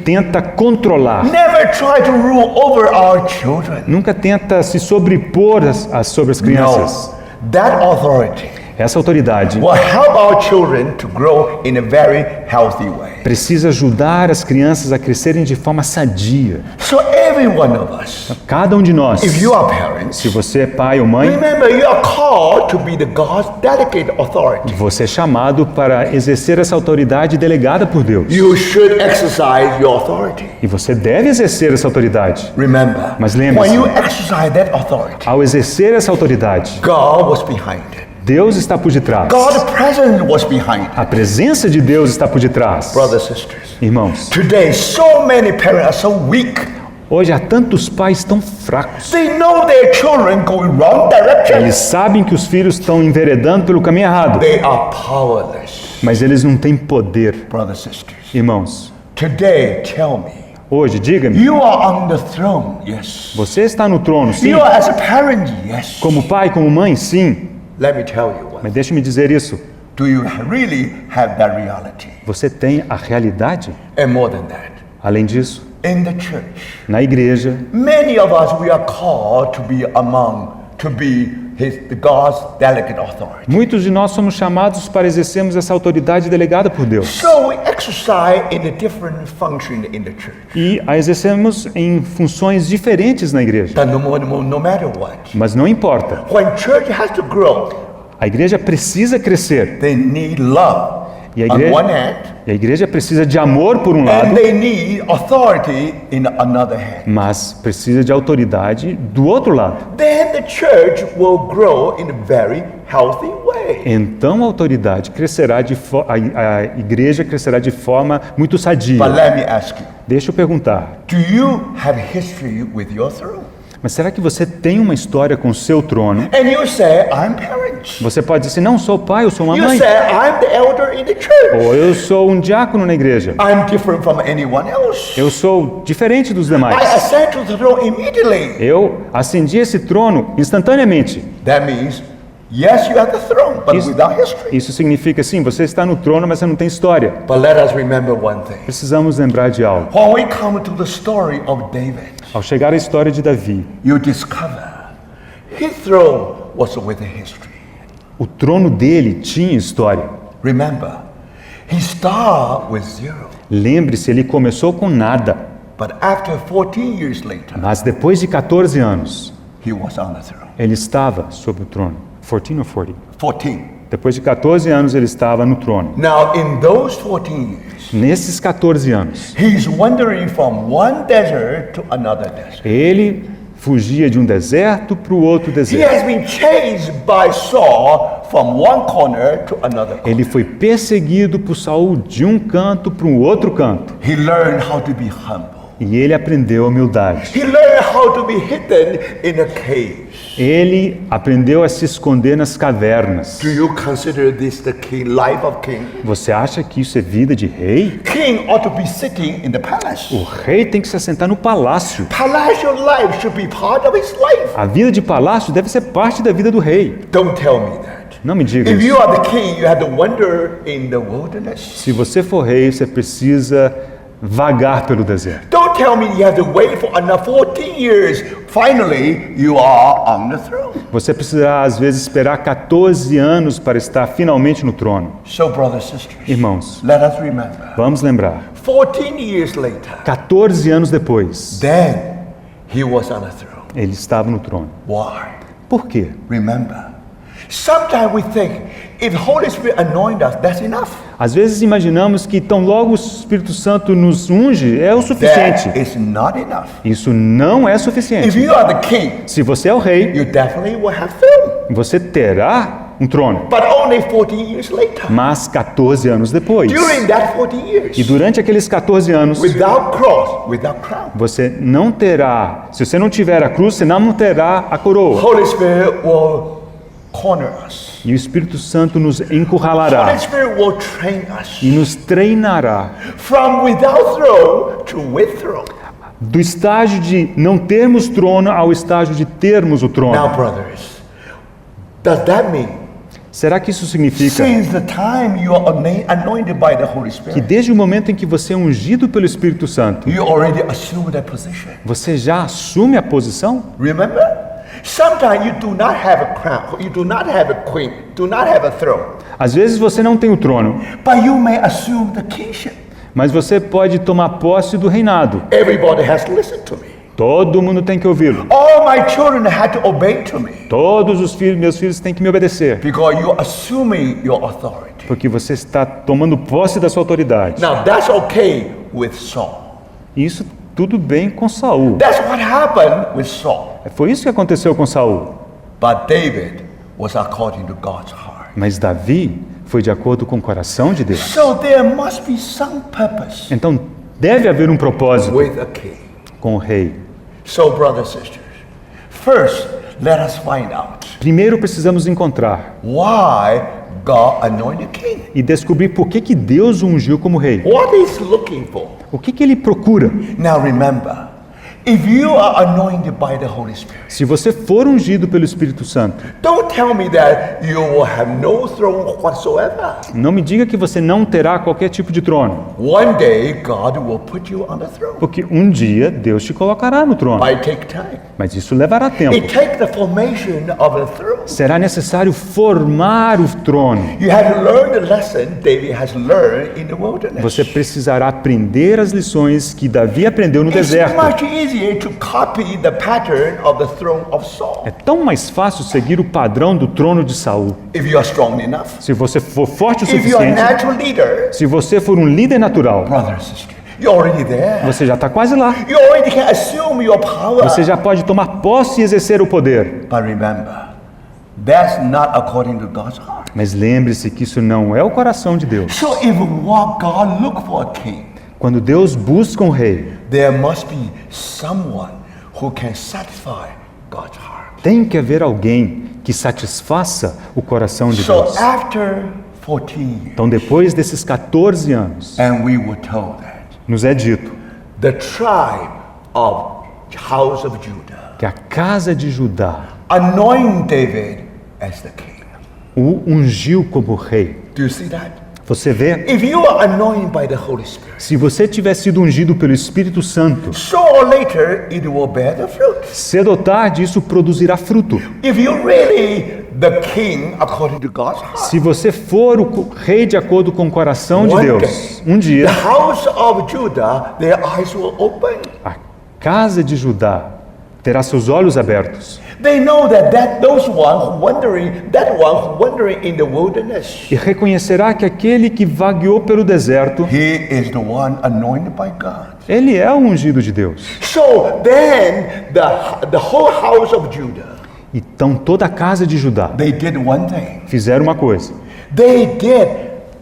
Speaker 2: tenta controlar,
Speaker 1: never try to rule over our children.
Speaker 2: nunca tenta se sobrepor sobre as crianças.
Speaker 1: No, that authority
Speaker 2: Essa autoridade
Speaker 1: will help our children to grow in a very healthy way.
Speaker 2: precisa ajudar as crianças a crescerem de forma sadia.
Speaker 1: So every one of us,
Speaker 2: Cada um de nós,
Speaker 1: if you are parents,
Speaker 2: se você é pai ou mãe,
Speaker 1: remember you are called to be the God's delegate authority.
Speaker 2: você é chamado para exercer essa autoridade delegada por Deus.
Speaker 1: You should exercise your authority.
Speaker 2: E você deve exercer essa autoridade.
Speaker 1: Remember,
Speaker 2: Mas lembre-se,
Speaker 1: when you exercise that authority,
Speaker 2: ao exercer essa autoridade,
Speaker 1: God was behind it.
Speaker 2: Deus está por detrás.
Speaker 1: God's presence was behind it.
Speaker 2: A presença de Deus está por detrás.
Speaker 1: Brothers and sisters,
Speaker 2: Irmãos,
Speaker 1: today so many parents are so weak.
Speaker 2: hoje há tantos pais tão fracos.
Speaker 1: They know their children going wrong direction.
Speaker 2: Eles sabem que os filhos estão enveredando pelo caminho errado,
Speaker 1: They are powerless.
Speaker 2: mas eles não têm poder.
Speaker 1: Brothers and sisters,
Speaker 2: Irmãos,
Speaker 1: today tell me,
Speaker 2: hoje, diga-me,
Speaker 1: you are on the throne, yes.
Speaker 2: você está no trono, sim?
Speaker 1: You are as a parent, yes.
Speaker 2: Como pai, como mãe, sim.
Speaker 1: Let me tell you one.
Speaker 2: Mas deixe-me dizer isso.
Speaker 1: Do you really have that reality?
Speaker 2: Você tem a realidade?
Speaker 1: And more than that,
Speaker 2: Além disso,
Speaker 1: in the church,
Speaker 2: na igreja,
Speaker 1: many of us we are called to be the God's delegate authority.
Speaker 2: muitos de nós somos chamados para exercermos essa autoridade delegada por Deus.
Speaker 1: So we exercise in a different function in the church.
Speaker 2: E a exercemos em funções diferentes na igreja.
Speaker 1: But no matter what,
Speaker 2: Mas não importa.
Speaker 1: when church has to grow,
Speaker 2: A igreja precisa crescer.
Speaker 1: they need love
Speaker 2: E a
Speaker 1: on
Speaker 2: igreja,
Speaker 1: one hand,
Speaker 2: e a igreja precisa de amor por um
Speaker 1: and
Speaker 2: lado,
Speaker 1: they need authority in another hand.
Speaker 2: mas precisa de autoridade do outro lado.
Speaker 1: Then the church will grow in a very healthy way.
Speaker 2: Então a autoridade crescerá a igreja crescerá de forma muito sadia.
Speaker 1: But let me ask you,
Speaker 2: Deixa eu perguntar.
Speaker 1: do you have history with your throne?
Speaker 2: Mas será que você tem uma história com o seu trono?
Speaker 1: And you say, I'm parent.
Speaker 2: Você pode dizer, não sou pai, eu sou uma
Speaker 1: You
Speaker 2: mãe.
Speaker 1: say, I'm the elder in the church.
Speaker 2: Ou eu sou um diácono na igreja.
Speaker 1: I'm different from anyone else.
Speaker 2: Eu sou diferente dos
Speaker 1: I
Speaker 2: demais.
Speaker 1: ascend to the throne immediately.
Speaker 2: Eu ascendi esse trono instantaneamente.
Speaker 1: That means, yes, you have the throne, but without history.
Speaker 2: Isso significa, sim, você está no trono, mas você não tem história.
Speaker 1: But let us remember one thing.
Speaker 2: Precisamos lembrar de algo.
Speaker 1: When we come to the story of David,
Speaker 2: Ao chegar à história de Davi,
Speaker 1: you discover his throne was with a history.
Speaker 2: o trono dele tinha história.
Speaker 1: Remember, he started with zero,
Speaker 2: Lembre-se, ele começou com nada,
Speaker 1: but after 14 years later,
Speaker 2: mas depois de 14 anos,
Speaker 1: he was on the throne.
Speaker 2: ele estava sobre o trono. 14 ou 40?
Speaker 1: 14.
Speaker 2: Depois de 14 anos, ele estava no trono.
Speaker 1: Now, in those 14 years,
Speaker 2: Nesses 14 anos,
Speaker 1: he's wandering from one desert to another desert.
Speaker 2: ele fugia de um deserto para o outro
Speaker 1: He
Speaker 2: deserto.
Speaker 1: has been chased by Saul from one corner to another corner.
Speaker 2: Ele foi perseguido por Saul de um canto para um outro canto.
Speaker 1: He learned how to be humble.
Speaker 2: E ele aprendeu a humildade.
Speaker 1: He learned how to be hidden in a cave.
Speaker 2: Ele aprendeu a se esconder nas cavernas.
Speaker 1: Do you consider this the king, life of king?
Speaker 2: Você acha que isso é vida de rei?
Speaker 1: King ought to be sitting in the palace.
Speaker 2: O rei tem que se assentar no palácio.
Speaker 1: Palatial life should be part of his life.
Speaker 2: A vida de palácio deve ser parte da vida do rei.
Speaker 1: Don't tell me that.
Speaker 2: Não me diga
Speaker 1: If you
Speaker 2: isso.
Speaker 1: are the king, you have to wander in the wilderness.
Speaker 2: Se você for rei, você precisa vagar pelo deserto.
Speaker 1: Don't tell me you have to wait for another 14 years. Finally, you are on the throne.
Speaker 2: Você precisará, às vezes, esperar 14 anos para estar finalmente no trono.
Speaker 1: So, brothers and sisters,
Speaker 2: Irmãos,
Speaker 1: let us remember.
Speaker 2: vamos lembrar.
Speaker 1: 14 years later,
Speaker 2: 14 anos depois,
Speaker 1: then he was on the throne.
Speaker 2: ele estava no trono.
Speaker 1: Why?
Speaker 2: Por quê?
Speaker 1: Remember, Sometimes we think, if Holy Spirit anoint us, that's enough.
Speaker 2: Às vezes imaginamos que tão logo o Espírito Santo nos unge é o suficiente.
Speaker 1: That is not enough.
Speaker 2: Isso não é
Speaker 1: If
Speaker 2: suficiente.
Speaker 1: you are the king,
Speaker 2: Se você é o rei,
Speaker 1: you definitely will have throne.
Speaker 2: você terá um trono.
Speaker 1: But only 14 years later.
Speaker 2: Mas 14 anos depois,
Speaker 1: During that 14 years,
Speaker 2: e durante aqueles 14 anos,
Speaker 1: without cross, without crown,
Speaker 2: você não terá, se você não tiver a cruz, você não terá a coroa.
Speaker 1: Holy Spirit will corner us.
Speaker 2: E o Espírito Santo nos
Speaker 1: Holy
Speaker 2: encurralará
Speaker 1: Spirit will train us
Speaker 2: e nos treinará
Speaker 1: from without throne to with throne.
Speaker 2: do estágio de não termos trono ao estágio de termos o
Speaker 1: Now,
Speaker 2: trono.
Speaker 1: brothers, does that mean
Speaker 2: Será que isso significa
Speaker 1: since the time you are anointed by the Holy
Speaker 2: que
Speaker 1: Spirit,
Speaker 2: desde o momento em que você é ungido pelo Espírito Santo,
Speaker 1: you already assume that position?
Speaker 2: você já assume a posição?
Speaker 1: Remember? Sometimes you do not have a crown, you do not have a queen, do not have a throne,
Speaker 2: Às vezes você não tem o trono,
Speaker 1: but you may assume the kingship.
Speaker 2: mas você pode tomar posse do reinado.
Speaker 1: Everybody has to listen to me.
Speaker 2: Todo mundo tem que ouvi-lo.
Speaker 1: All my children had to obey to me
Speaker 2: Todos os filhos, meus filhos têm que me obedecer,
Speaker 1: because you're assuming your authority.
Speaker 2: porque você está tomando posse da sua autoridade.
Speaker 1: Now that's okay with Saul.
Speaker 2: E isso tudo bem com Saul.
Speaker 1: That's what happened with Saul.
Speaker 2: Foi isso que aconteceu com Saul.
Speaker 1: But David was according to God's heart.
Speaker 2: Mas Davi foi de acordo com o coração de Deus.
Speaker 1: So there must be some purpose
Speaker 2: Então deve haver um propósito
Speaker 1: with a king.
Speaker 2: com o rei.
Speaker 1: So, brothers and sisters, first let us find out
Speaker 2: Primeiro precisamos encontrar
Speaker 1: why God anointed king.
Speaker 2: e descobrir por que Deus o ungiu como rei.
Speaker 1: What he's looking for.
Speaker 2: O que ele procura?
Speaker 1: Now remember, if you are anointed by the Holy Spirit,
Speaker 2: Se você for ungido pelo Espírito Santo,
Speaker 1: don't tell me that you will have no throne whatsoever.
Speaker 2: não me diga que você não terá qualquer tipo de trono,
Speaker 1: One day, God will put you on the throne.
Speaker 2: porque um dia Deus te colocará no trono.
Speaker 1: Might take time.
Speaker 2: Mas isso levará tempo.
Speaker 1: It takes the formation of the throne.
Speaker 2: Será necessário formar o trono.
Speaker 1: You have to learn the lesson David has learned in the wilderness.
Speaker 2: Você precisará aprender as lições que Davi aprendeu no
Speaker 1: It's
Speaker 2: deserto.
Speaker 1: much easier to copy the pattern of the throne of Saul.
Speaker 2: É tão mais fácil seguir o padrão do trono de Saul.
Speaker 1: If you are strong enough,
Speaker 2: Se você for forte o
Speaker 1: if you are a
Speaker 2: suficiente,
Speaker 1: natural leader,
Speaker 2: se você for um líder natural,
Speaker 1: brother and sister, you're already there.
Speaker 2: você já está quase lá.
Speaker 1: You already can assume your power.
Speaker 2: Você já pode tomar posse e exercer o poder.
Speaker 1: But remember, that's not according to God's heart.
Speaker 2: Mas lembre-se que isso não é o coração de Deus.
Speaker 1: So if what God look for a king,
Speaker 2: Quando Deus busca um rei,
Speaker 1: there must be someone who can satisfy God's heart.
Speaker 2: tem que haver alguém que satisfaça o coração de
Speaker 1: So
Speaker 2: Deus.
Speaker 1: after 14 years,
Speaker 2: Então, depois desses 14 anos,
Speaker 1: and we were told that
Speaker 2: nos é dito
Speaker 1: the tribe of house of Judah
Speaker 2: que a casa de Judá
Speaker 1: anoint David as the king.
Speaker 2: o ungiu como rei.
Speaker 1: Do you see that?
Speaker 2: Você vê?
Speaker 1: If you are anointed by the Holy Spirit,
Speaker 2: Se você tiver sido ungido pelo Espírito Santo,
Speaker 1: sooner or later it will bear the fruit.
Speaker 2: cedo ou tarde isso produzirá fruto.
Speaker 1: If you really the king according to God's heart,
Speaker 2: Se você for o rei de acordo com o coração de
Speaker 1: One
Speaker 2: Deus,
Speaker 1: day,
Speaker 2: um dia
Speaker 1: the house of Judah, their eyes will open.
Speaker 2: a casa de Judá terá seus olhos abertos
Speaker 1: They know that those one who wandering in the wilderness,
Speaker 2: e reconhecerá que aquele que vagueou pelo deserto,
Speaker 1: he is the one anointed by God.
Speaker 2: ele é o ungido de Deus.
Speaker 1: So then the whole house of Judah,
Speaker 2: Então toda a casa de Judá
Speaker 1: they did one thing.
Speaker 2: fizeram uma coisa.
Speaker 1: They did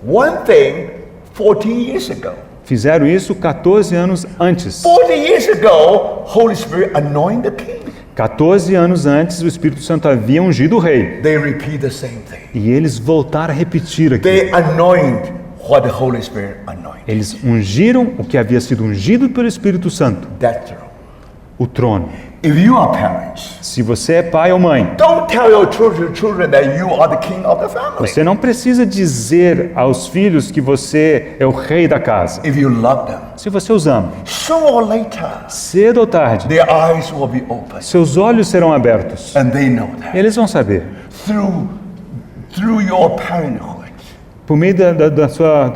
Speaker 1: one thing 14 years ago.
Speaker 2: Fizeram isso 14 anos antes.
Speaker 1: 40 years ago, Holy Spirit anointed the king.
Speaker 2: 14 anos antes, o Espírito Santo havia ungido o rei.
Speaker 1: They repeat the same thing.
Speaker 2: E eles voltaram a repetir aqui.
Speaker 1: They anoint what the Holy Spirit anointed.
Speaker 2: Eles ungiram o que havia sido ungido pelo Espírito Santo,
Speaker 1: That throne.
Speaker 2: o trono.
Speaker 1: If you are parents,
Speaker 2: Se você é pai ou mãe,
Speaker 1: don't tell your children that you are the king of the family.
Speaker 2: você não precisa dizer aos filhos que você é o rei da casa.
Speaker 1: If you love them,
Speaker 2: Se você os ama,
Speaker 1: sooner or later,
Speaker 2: cedo ou tarde,
Speaker 1: their eyes will be open.
Speaker 2: seus olhos serão abertos.
Speaker 1: And they know that.
Speaker 2: Eles vão saber.
Speaker 1: Through your parenthood,
Speaker 2: Por meio da sua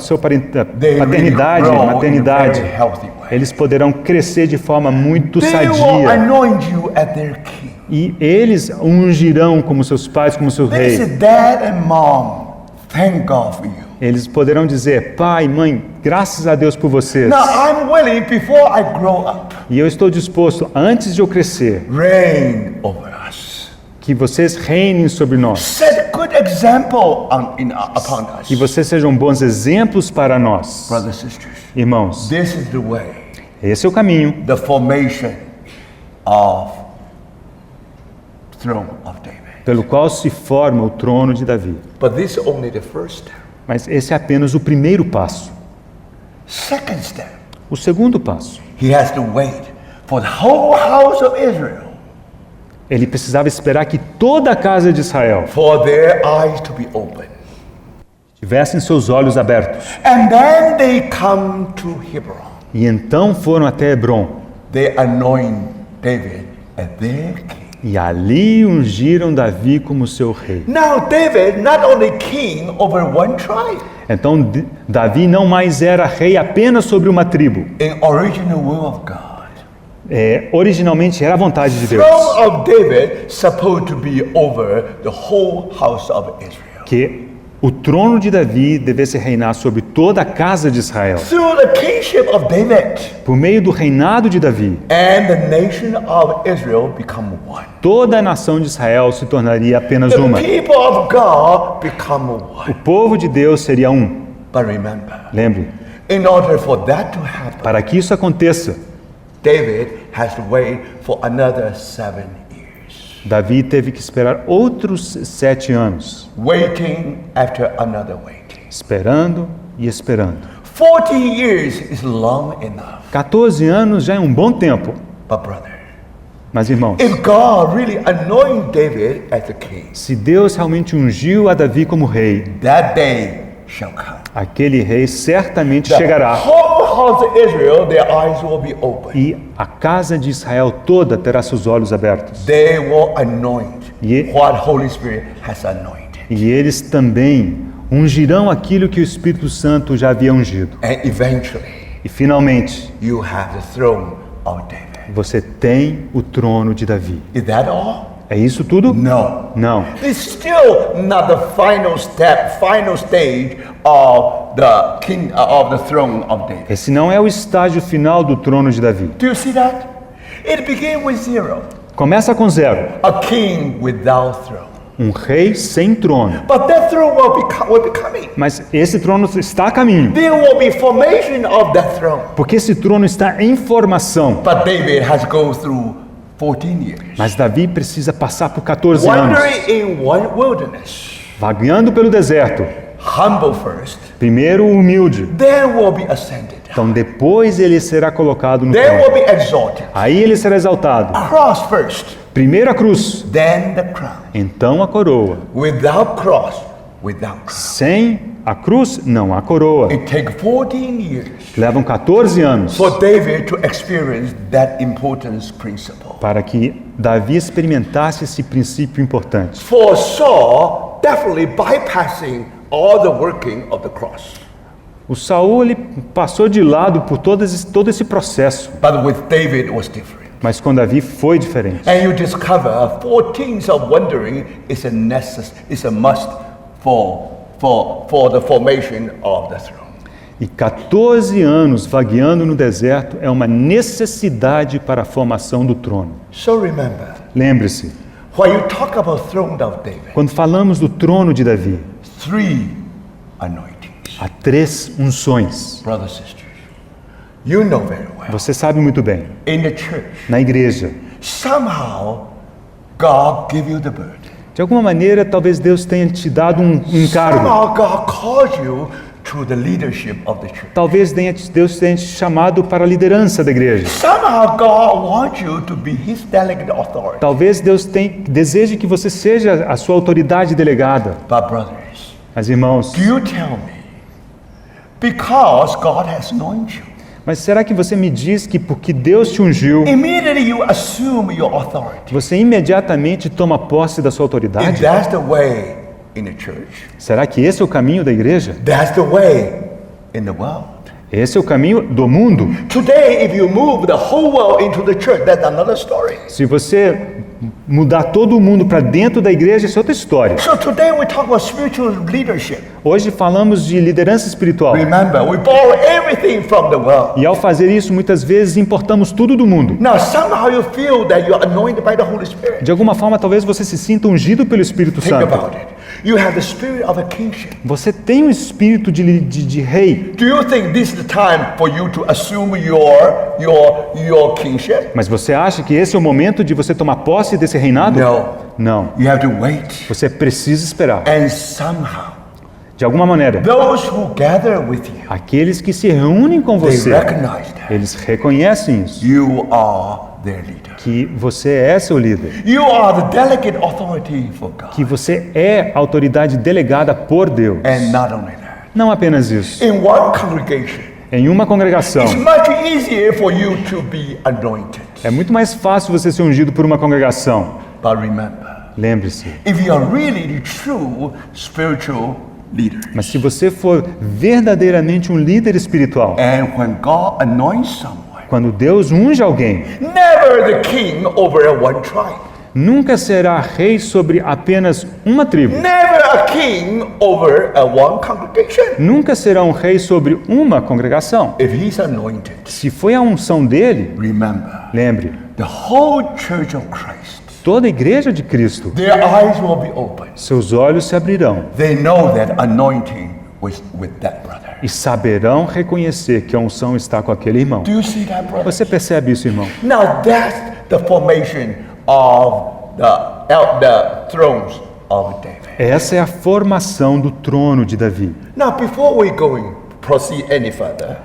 Speaker 1: they
Speaker 2: paternidade,
Speaker 1: really grow in a
Speaker 2: maternidade,
Speaker 1: very healthy way.
Speaker 2: eles poderão crescer de forma muito
Speaker 1: They will
Speaker 2: sadia.
Speaker 1: anoint you as their king.
Speaker 2: E eles o ungirão como seus pais, como seu
Speaker 1: They
Speaker 2: rei.
Speaker 1: say, Dad and Mom, thank God for you.
Speaker 2: Eles poderão dizer, pai, mãe, graças a Deus por vocês.
Speaker 1: Now I'm willing, before I grow up,
Speaker 2: E eu estou disposto, antes de eu crescer,
Speaker 1: reign over us.
Speaker 2: que vocês reinem sobre nós.
Speaker 1: Set a good example upon us.
Speaker 2: Que vocês sejam bons exemplos para nós.
Speaker 1: Brothers and sisters,
Speaker 2: Irmãos,
Speaker 1: this is the way,
Speaker 2: esse é o caminho
Speaker 1: the formation of throne of David.
Speaker 2: pelo qual se forma o trono de Davi.
Speaker 1: But this is only the first step.
Speaker 2: Mas esse é apenas o primeiro passo.
Speaker 1: Second step,
Speaker 2: O segundo passo,
Speaker 1: he has to wait for the whole house of Israel
Speaker 2: ele precisava esperar que toda a casa de Israel
Speaker 1: for their eyes to be open.
Speaker 2: tivessem seus olhos abertos.
Speaker 1: And then they come to Hebron.
Speaker 2: E então foram até Hebron.
Speaker 1: They anoint David as their king.
Speaker 2: E ali ungiram Davi como seu rei.
Speaker 1: Now David not only king over one tribe.
Speaker 2: Então Davi não mais era rei apenas sobre uma tribo.
Speaker 1: In original will of God.
Speaker 2: Originalmente era a vontade de Deus.
Speaker 1: Throne of David supposed to be over the whole house of Israel.
Speaker 2: Que o trono de Davi devesse reinar sobre toda a casa de Israel.
Speaker 1: Through the kingship of David,
Speaker 2: Por meio do reinado de Davi,
Speaker 1: and the nation of Israel become one.
Speaker 2: toda a nação de Israel se tornaria apenas
Speaker 1: The
Speaker 2: uma.
Speaker 1: people of God become one.
Speaker 2: O povo de Deus seria um.
Speaker 1: But remember,
Speaker 2: Lembre,
Speaker 1: in order for that to happen,
Speaker 2: para que isso aconteça,
Speaker 1: David has to wait for another 7 years.
Speaker 2: Davi teve que esperar outros 7 anos,
Speaker 1: Waiting after another waiting.
Speaker 2: esperando e esperando.
Speaker 1: 40 years is long enough.
Speaker 2: 14 anos já é um bom tempo.
Speaker 1: But brother,
Speaker 2: Mas irmãos,
Speaker 1: if God really anointed David as a king,
Speaker 2: se Deus realmente ungiu a Davi como rei,
Speaker 1: that day shall come.
Speaker 2: aquele rei certamente
Speaker 1: The
Speaker 2: chegará.
Speaker 1: whole house of Israel, their eyes will be open.
Speaker 2: E a casa de Israel toda terá seus olhos abertos.
Speaker 1: They will anoint
Speaker 2: Ye-
Speaker 1: what Holy Spirit has anointed.
Speaker 2: E eles também ungirão aquilo que o Espírito Santo já havia ungido.
Speaker 1: And eventually,
Speaker 2: E finalmente,
Speaker 1: you have the throne of David.
Speaker 2: você tem o trono de Davi.
Speaker 1: Is that all?
Speaker 2: É isso tudo?
Speaker 1: No.
Speaker 2: Não.
Speaker 1: It's still not the final step, final stage of the throne of David.
Speaker 2: Esse não é o estágio final do trono de Davi.
Speaker 1: Do you see that? It began with 0,
Speaker 2: Começa com 0,
Speaker 1: a king without throne.
Speaker 2: um rei sem trono.
Speaker 1: But that throne will be coming.
Speaker 2: Mas esse trono está a caminho,
Speaker 1: There will be formation of that throne.
Speaker 2: porque esse trono está em formação.
Speaker 1: But David has gone through 14 years,
Speaker 2: Mas Davi precisa passar por 14 anos,
Speaker 1: wandering in one wilderness.
Speaker 2: vagueando pelo deserto.
Speaker 1: Humble first,
Speaker 2: Primeiro humilde,
Speaker 1: then will be ascended.
Speaker 2: então depois ele será colocado no
Speaker 1: Then
Speaker 2: trono.
Speaker 1: will be exalted.
Speaker 2: Aí ele será exaltado.
Speaker 1: Cross first,
Speaker 2: Primeiro a cruz,
Speaker 1: then the crown.
Speaker 2: então a coroa.
Speaker 1: Without cross, without crown.
Speaker 2: Sem a cruz, não há coroa.
Speaker 1: It takes 14 years
Speaker 2: Levam 14 anos
Speaker 1: for David to experience that importance principle.
Speaker 2: para que Davi experimentasse esse princípio importante.
Speaker 1: For Saul, definitely bypassing all the working of the cross.
Speaker 2: O Saul ele passou de lado por todo esse processo,
Speaker 1: But with David, it was different.
Speaker 2: mas com Davi foi diferente.
Speaker 1: And you discover 14 of wandering is a must for the formation of the throne.
Speaker 2: E 14 anos vagueando no deserto é uma necessidade para a formação do trono.
Speaker 1: So remember,
Speaker 2: Lembre-se,
Speaker 1: when you talk about throne of David,
Speaker 2: quando falamos do trono de Davi,
Speaker 1: 3 anointings.
Speaker 2: há 3 unções.
Speaker 1: Brothers and sisters, you know very well.
Speaker 2: Você sabe muito bem.
Speaker 1: In the church,
Speaker 2: Na igreja,
Speaker 1: somehow God give you the burden.
Speaker 2: de alguma maneira, talvez Deus tenha te dado um encargo.
Speaker 1: Somehow God calls you to the leadership of the church.
Speaker 2: Talvez Deus tenha te chamado para a liderança da igreja.
Speaker 1: Somehow God wants you to be His delegate authority.
Speaker 2: Talvez Deus deseje que você seja a sua autoridade delegada.
Speaker 1: But brothers,
Speaker 2: Mas irmãos,
Speaker 1: do you tell me, because God has anointed you,
Speaker 2: mas será que você me diz que porque Deus te ungiu,
Speaker 1: immediately you assume your authority?
Speaker 2: você imediatamente toma posse da sua
Speaker 1: If
Speaker 2: autoridade?
Speaker 1: that's the way in the church,
Speaker 2: Será que esse é o caminho da igreja?
Speaker 1: that's the way in the world.
Speaker 2: Esse é o caminho do mundo.
Speaker 1: Today, if you move the whole world into the church, that's another story.
Speaker 2: Se você mudar todo mundo para dentro da igreja, isso é outra história.
Speaker 1: So today we talk about spiritual leadership.
Speaker 2: Hoje falamos de liderança espiritual.
Speaker 1: Remember, we borrow everything from the world.
Speaker 2: E ao fazer isso, muitas vezes importamos tudo do mundo.
Speaker 1: Now, somehow you feel that you're anointed by the Holy Spirit.
Speaker 2: De alguma forma, talvez você se sinta ungido pelo Espírito
Speaker 1: Think
Speaker 2: Santo.
Speaker 1: about it. You have the spirit of a kingship.
Speaker 2: Você tem um espírito de rei.
Speaker 1: Do you think this is the time for you to assume your kingship?
Speaker 2: Mas você acha que esse é o momento de você tomar posse desse reinado?
Speaker 1: No.
Speaker 2: Não.
Speaker 1: You have to wait.
Speaker 2: Você precisa esperar.
Speaker 1: And somehow,
Speaker 2: De alguma maneira,
Speaker 1: those who gather with you,
Speaker 2: aqueles que se reúnem com
Speaker 1: they
Speaker 2: você,
Speaker 1: recognize that
Speaker 2: eles reconhecem isso,
Speaker 1: you are their leader.
Speaker 2: que você é seu líder,
Speaker 1: You are the delegate authority for God.
Speaker 2: que você é autoridade delegada por Deus.
Speaker 1: And not only that,
Speaker 2: Não apenas isso.
Speaker 1: in one congregation,
Speaker 2: Em uma congregação,
Speaker 1: it's much easier for you to be anointed.
Speaker 2: é muito mais fácil você ser ungido por uma congregação.
Speaker 1: But remember,
Speaker 2: Lembre-se,
Speaker 1: if you are really the true spiritual leader,
Speaker 2: mas se você for verdadeiramente um líder espiritual,
Speaker 1: and when God anoints someone,
Speaker 2: quando Deus unge alguém,
Speaker 1: never the king over a one tribe,
Speaker 2: nunca será rei sobre apenas uma tribo.
Speaker 1: never a king over a one congregation.
Speaker 2: Nunca será um rei sobre uma congregação.
Speaker 1: If he's anointed,
Speaker 2: Se foi a unção dele,
Speaker 1: remember,
Speaker 2: lembre,
Speaker 1: the whole church of Christ,
Speaker 2: toda a igreja de Cristo,
Speaker 1: their eyes will be open.
Speaker 2: seus olhos se abrirão
Speaker 1: They know that anointing was with that brother.
Speaker 2: e saberão reconhecer que a unção está com aquele irmão.
Speaker 1: Do you see that, brother?
Speaker 2: Você percebe isso, irmão?
Speaker 1: Now that's the formation of the thrones of David.
Speaker 2: Essa é a formação do trono de Davi.
Speaker 1: Now, before we proceed any further,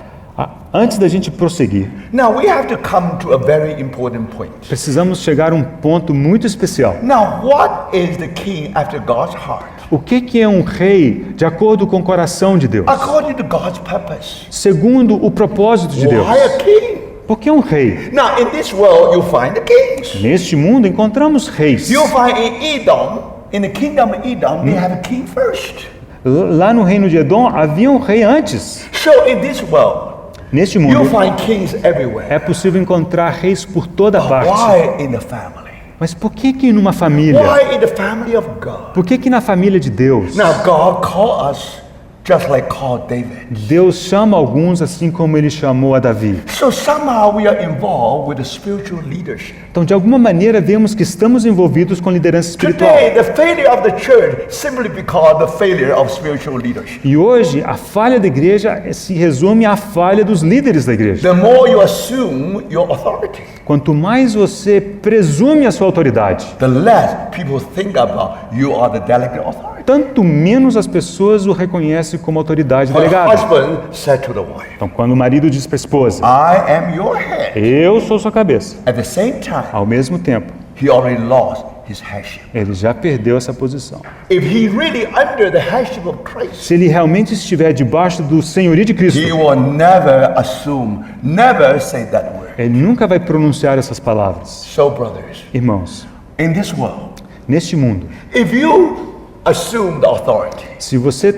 Speaker 2: Antes da gente prosseguir,
Speaker 1: now we have to come to a very important point.
Speaker 2: precisamos chegar a um ponto muito especial.
Speaker 1: Now, what is the king after God's heart?
Speaker 2: O que é um rei de acordo com o coração de Deus?
Speaker 1: According to God's purpose.
Speaker 2: Segundo o propósito de Deus.
Speaker 1: Why a king?
Speaker 2: Por que um rei?
Speaker 1: Now, in this world, you find the kings.
Speaker 2: Neste mundo encontramos reis.
Speaker 1: You find in Edom, in the kingdom of Edom, they have a king first.
Speaker 2: Lá no reino de Edom havia um rei antes.
Speaker 1: So in this world,
Speaker 2: Neste
Speaker 1: you
Speaker 2: mundo
Speaker 1: find kings everywhere.
Speaker 2: é possível encontrar reis por toda
Speaker 1: But
Speaker 2: parte.
Speaker 1: why in the family?
Speaker 2: Mas por que numa família?
Speaker 1: Why in the family of God?
Speaker 2: Por que na família de Deus?
Speaker 1: Now God called us just like called David.
Speaker 2: Deus chama alguns assim como ele chamou a Davi.
Speaker 1: So somehow we are involved with the spiritual leadership.
Speaker 2: Então, de alguma maneira, vemos que estamos envolvidos com liderança espiritual.
Speaker 1: Today, the failure of the church simply because the failure of spiritual leadership.
Speaker 2: E hoje, a falha da igreja se resume à falha dos líderes da igreja.
Speaker 1: The more you assume your authority,
Speaker 2: Quanto mais você presume a sua autoridade,
Speaker 1: the less people think about you are the delegate authority.
Speaker 2: tanto menos as pessoas o reconhecem como autoridade
Speaker 1: The
Speaker 2: delegada.
Speaker 1: husband said to the wife,
Speaker 2: Então, quando o marido diz para a esposa,
Speaker 1: I am your head.
Speaker 2: eu sou sua cabeça,
Speaker 1: At the same time,
Speaker 2: ao mesmo tempo,
Speaker 1: he already lost his headship.
Speaker 2: ele já perdeu essa posição.
Speaker 1: If he really under the headship of Christ,
Speaker 2: Se ele realmente estiver debaixo do senhorio de Cristo,
Speaker 1: he will never assume, never say that word.
Speaker 2: ele nunca vai pronunciar essas palavras.
Speaker 1: So, brothers,
Speaker 2: Irmãos,
Speaker 1: in this world,
Speaker 2: neste mundo,
Speaker 1: if you assume the authority,
Speaker 2: se você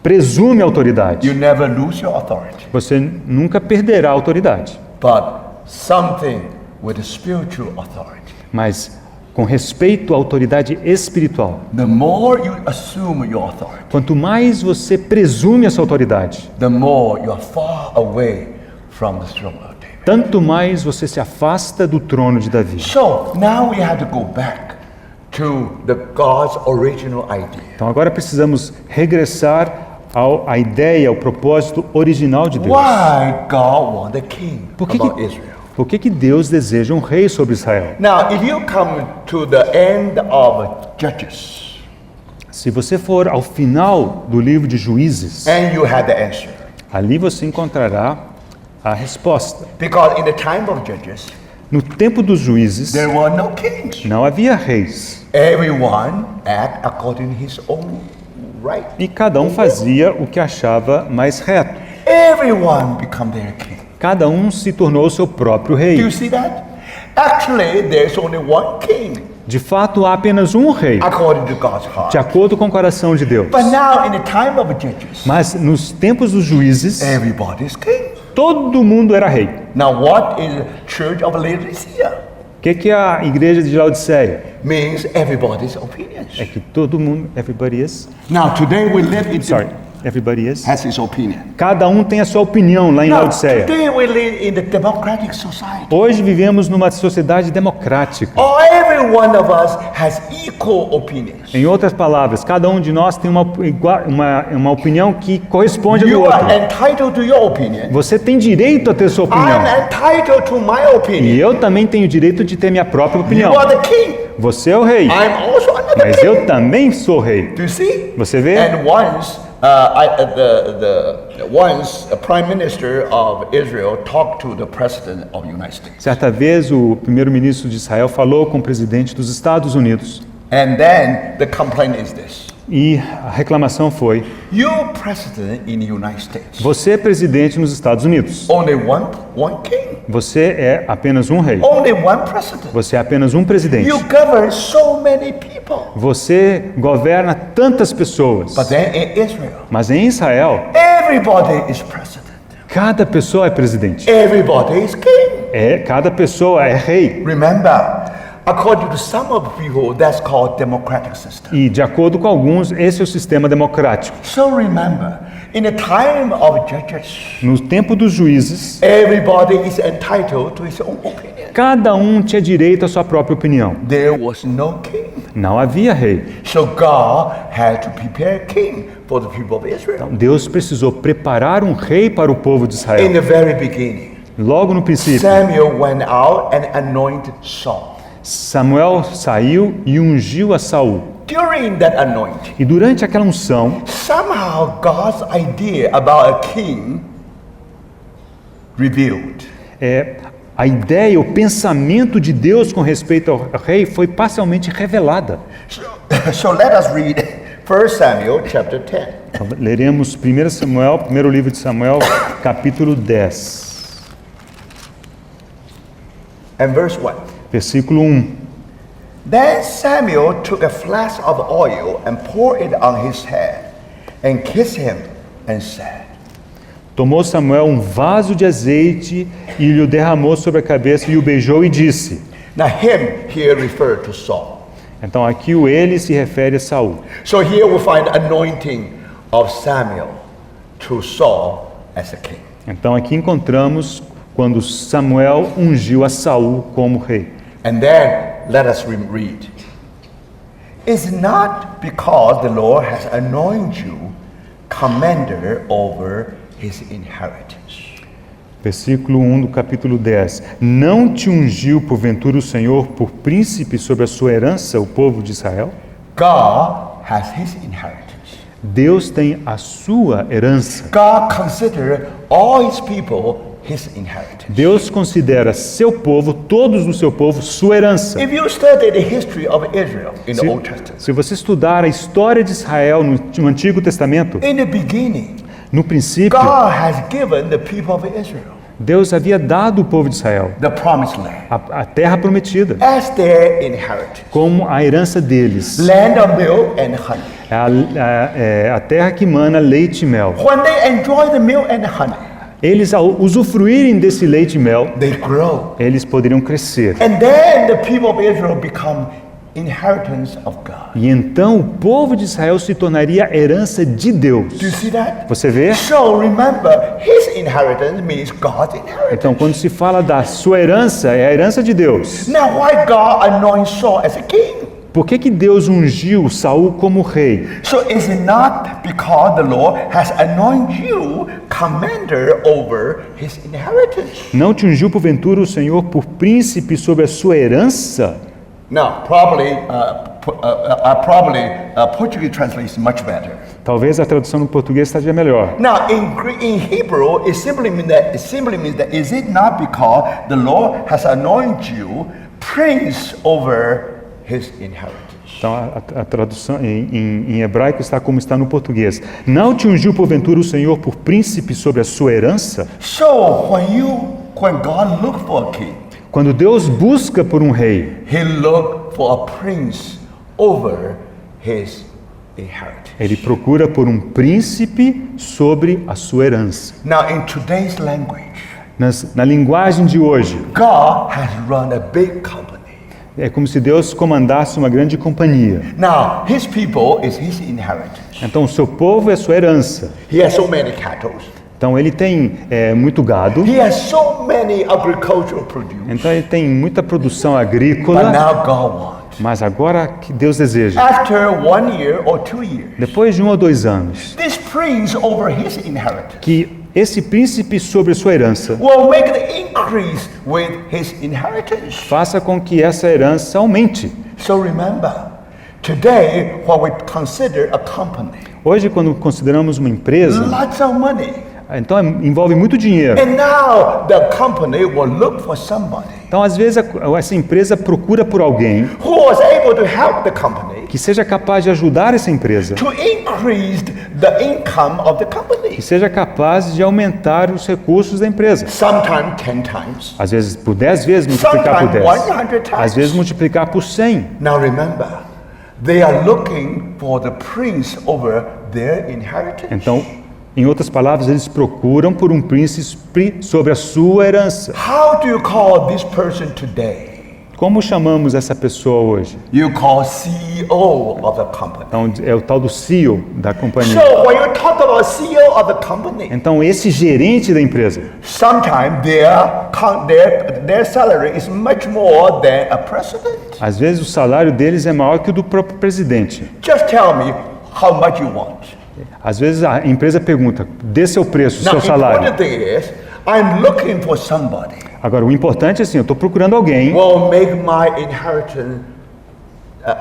Speaker 2: presume a autoridade,
Speaker 1: you never lose your authority.
Speaker 2: você nunca perderá a autoridade.
Speaker 1: But something with the spiritual authority,
Speaker 2: Mas, com respeito à autoridade espiritual,
Speaker 1: the more you assume your authority,
Speaker 2: quanto mais você presume a sua autoridade,
Speaker 1: the more you are far away from the throne of David.
Speaker 2: tanto mais você se afasta do trono de Davi.
Speaker 1: So now we have to go back to the God's original idea.
Speaker 2: Então agora precisamos regressar à ideia, ao propósito original de Deus.
Speaker 1: Why God want a king
Speaker 2: Por que
Speaker 1: about
Speaker 2: que-
Speaker 1: Israel?
Speaker 2: Por que Deus deseja um rei sobre Israel?
Speaker 1: Now, if you come to the end of Judges,
Speaker 2: Se você for ao final do livro de Juízes,
Speaker 1: and you have the answer.
Speaker 2: ali você encontrará a resposta.
Speaker 1: Because in the time of Judges,
Speaker 2: No tempo dos juízes,
Speaker 1: there were no kings.
Speaker 2: não havia reis.
Speaker 1: Everyone act according to his own right.
Speaker 2: E cada um fazia o que achava mais reto.
Speaker 1: Everyone become their king.
Speaker 2: Cada um se tornou seu próprio
Speaker 1: Do you
Speaker 2: rei.
Speaker 1: see that? Actually, there's only one king
Speaker 2: De fato, há apenas um rei,
Speaker 1: according to God's
Speaker 2: de
Speaker 1: heart.
Speaker 2: acordo com o coração de Deus.
Speaker 1: But now, in the time of Judges,
Speaker 2: Mas nos tempos dos juízes,
Speaker 1: everybody's king.
Speaker 2: todo mundo era rei.
Speaker 1: Now, what is the Church of Laodicea?
Speaker 2: O que é a igreja de Laodiceia?
Speaker 1: Means everybody's opinions.
Speaker 2: É que todo mundo, everybody is,
Speaker 1: Now, today we live in
Speaker 2: everybody is.
Speaker 1: has his opinion.
Speaker 2: Cada um tem a sua opinião lá em
Speaker 1: Now,
Speaker 2: Laodiceia.
Speaker 1: today we live in the democratic society.
Speaker 2: Hoje vivemos numa sociedade democrática.
Speaker 1: Oh, every one of us has equal opinions.
Speaker 2: Em outras palavras, cada um de nós tem uma opinião que corresponde à do
Speaker 1: You
Speaker 2: outro.
Speaker 1: are entitled to your opinion.
Speaker 2: Você tem direito a ter sua opinião.
Speaker 1: I'm entitled to my
Speaker 2: E
Speaker 1: opinion.
Speaker 2: eu também tenho direito de ter minha própria
Speaker 1: You
Speaker 2: opinião.
Speaker 1: are the king.
Speaker 2: Você é o rei,
Speaker 1: I'm also another
Speaker 2: mas
Speaker 1: king.
Speaker 2: eu também sou rei.
Speaker 1: Do you see?
Speaker 2: Você vê?
Speaker 1: And once, once a prime minister of Israel talked to the president of the United States,
Speaker 2: Certa vez o primeiro-ministro de Israel falou com o presidente dos Estados Unidos.
Speaker 1: and then the complaint is this:
Speaker 2: E a reclamação foi:
Speaker 1: you president in the United States,
Speaker 2: você é presidente nos Estados Unidos.
Speaker 1: only one king,
Speaker 2: Você é apenas um rei.
Speaker 1: only one president.
Speaker 2: Você é apenas um presidente.
Speaker 1: You govern so many people.
Speaker 2: Você governa tantas pessoas.
Speaker 1: But then in Israel,
Speaker 2: Mas em Israel,
Speaker 1: everybody is president.
Speaker 2: cada pessoa é presidente.
Speaker 1: Everybody is king.
Speaker 2: Cada pessoa é rei.
Speaker 1: Remember, according to some of people, that's called democratic system.
Speaker 2: E de acordo com alguns, esse é o sistema democrático.
Speaker 1: So remember, in the time of Judges,
Speaker 2: No tempo dos juízes,
Speaker 1: everybody is entitled to his own opinion.
Speaker 2: cada um tinha direito à sua própria opinião.
Speaker 1: There was no king.
Speaker 2: Não havia rei.
Speaker 1: So God had to prepare a king for the people of Israel.
Speaker 2: Deus precisou preparar um rei para o povo de
Speaker 1: In
Speaker 2: Israel.
Speaker 1: the very beginning,
Speaker 2: Logo no princípio,
Speaker 1: Samuel went out and anointed Saul.
Speaker 2: Samuel saiu e ungiu a Saul.
Speaker 1: During that anointing,
Speaker 2: E durante aquela unção,
Speaker 1: somehow God's idea about a king revealed.
Speaker 2: a ideia, o pensamento de Deus com respeito ao rei foi parcialmente revelada.
Speaker 1: So let us read 1 Samuel chapter 10.
Speaker 2: Então, leremos 1 Samuel, primeiro livro de Samuel, capítulo 10,
Speaker 1: And verse 1.
Speaker 2: versículo 1.
Speaker 1: Then Samuel took a flask of oil and poured it on his head and kissed him and said,
Speaker 2: Tomou Samuel um vaso de azeite e lhe o derramou sobre a cabeça e o beijou e disse.
Speaker 1: now him here referred to Saul.
Speaker 2: Então aqui o ele se refere a Saul.
Speaker 1: So here we find anointing of Samuel to Saul as a king.
Speaker 2: Então aqui encontramos quando Samuel ungiu a Saul como rei.
Speaker 1: And then let us read. It's not because the Lord has anointed you commander over his inheritance.
Speaker 2: Versículo 1 do capítulo 10. Não te ungiu porventura o Senhor por príncipe sobre a sua herança, o povo de Israel?
Speaker 1: God has his inheritance.
Speaker 2: Deus tem a sua herança.
Speaker 1: God considered all his people his inheritance.
Speaker 2: Deus considera seu povo, todos do seu povo, sua herança.
Speaker 1: If you study the history of Israel in the Old Testament,
Speaker 2: Se você estudar a história de Israel no Antigo Testamento,
Speaker 1: in the beginning,
Speaker 2: no princípio,
Speaker 1: God has given the people of Israel
Speaker 2: Deus havia dado ao povo de Israel
Speaker 1: the promised land
Speaker 2: a terra prometida
Speaker 1: as their inheritance.
Speaker 2: como a herança deles.
Speaker 1: Land of milk and honey.
Speaker 2: A terra que mana leite e mel.
Speaker 1: When they enjoy the milk and honey,
Speaker 2: Eles, ao usufruírem desse leite e mel,
Speaker 1: they grow.
Speaker 2: eles poderiam crescer.
Speaker 1: And then the people of Israel become inheritance of God.
Speaker 2: E então o povo de Israel se tornaria herança de Deus.
Speaker 1: Do you see that?
Speaker 2: Você vê?
Speaker 1: So remember, his inheritance means God's inheritance.
Speaker 2: Então, quando se fala da sua herança, é a herança de Deus.
Speaker 1: Now, why God anoints Saul as a king?
Speaker 2: Por que Deus ungiu Saul como rei?
Speaker 1: So is it not because the Lord has anointed you commander over his inheritance?
Speaker 2: Não te ungiu porventura o Senhor por príncipe sobre a sua herança?
Speaker 1: Now, Portuguese translation is much better.
Speaker 2: Talvez a tradução no português esteja melhor.
Speaker 1: Now, in Hebrew, it simply means that is it not because the Lord has anointed you prince over his inheritance?
Speaker 2: Então, a tradução em hebraico está como está no português. Não te ungiu porventura o Senhor por príncipe sobre a sua herança?
Speaker 1: So when God look for a king,
Speaker 2: Quando Deus busca por um rei,
Speaker 1: he look for a prince over his inheritance.
Speaker 2: Ele procura por um príncipe sobre a sua herança.
Speaker 1: Now, in today's language,
Speaker 2: Na linguagem de hoje,
Speaker 1: God has run a big company.
Speaker 2: é como se Deus comandasse uma grande companhia.
Speaker 1: Now, his people is his inheritance.
Speaker 2: Então, o seu povo é sua herança.
Speaker 1: He has so many cattle.
Speaker 2: Então, ele tem muito gado.
Speaker 1: He has so many agricultural produce.
Speaker 2: Então, ele tem muita produção
Speaker 1: But
Speaker 2: agrícola.
Speaker 1: now God wants.
Speaker 2: Mas agora que Deus deseja,
Speaker 1: After 1 year or 2 years,
Speaker 2: depois de 1 ou 2 anos,
Speaker 1: this prince over his inheritance
Speaker 2: que esse príncipe sobre sua herança
Speaker 1: will make the increase with his inheritance.
Speaker 2: faça com que essa herança aumente.
Speaker 1: So remember, today when we consider a company,
Speaker 2: Hoje, quando consideramos uma empresa,
Speaker 1: lots of money.
Speaker 2: então envolve muito dinheiro.
Speaker 1: And now the company will look for somebody
Speaker 2: Então, às vezes, essa empresa procura por alguém
Speaker 1: who was able to help the company
Speaker 2: que seja capaz de ajudar essa empresa,
Speaker 1: to increase the income of the company.
Speaker 2: que seja capaz de aumentar os recursos da empresa.
Speaker 1: Sometimes 10 times.
Speaker 2: Às vezes, por 10 vezes multiplicar por 10.
Speaker 1: Sometimes 100 times.
Speaker 2: Às vezes, multiplicar por 100.
Speaker 1: Now remember, they are looking for the prince over their inheritance.
Speaker 2: Então, em outras palavras, eles procuram por um príncipe sobre a sua herança.
Speaker 1: How do you call this person today?
Speaker 2: Como chamamos essa pessoa hoje?
Speaker 1: You call CEO of the company.
Speaker 2: Então, é o tal do CEO da companhia.
Speaker 1: So when you talk about CEO of the company,
Speaker 2: Então, esse gerente da empresa,
Speaker 1: sometimes their salary is much more than a president.
Speaker 2: às vezes o salário deles é maior que o do próprio presidente.
Speaker 1: Just tell me how much you want.
Speaker 2: Às vezes a empresa pergunta, dê seu preço,
Speaker 1: Now,
Speaker 2: seu salário.
Speaker 1: important thing is, I'm looking for somebody
Speaker 2: Agora, o importante é assim, eu estou procurando alguém
Speaker 1: who will make my inheritance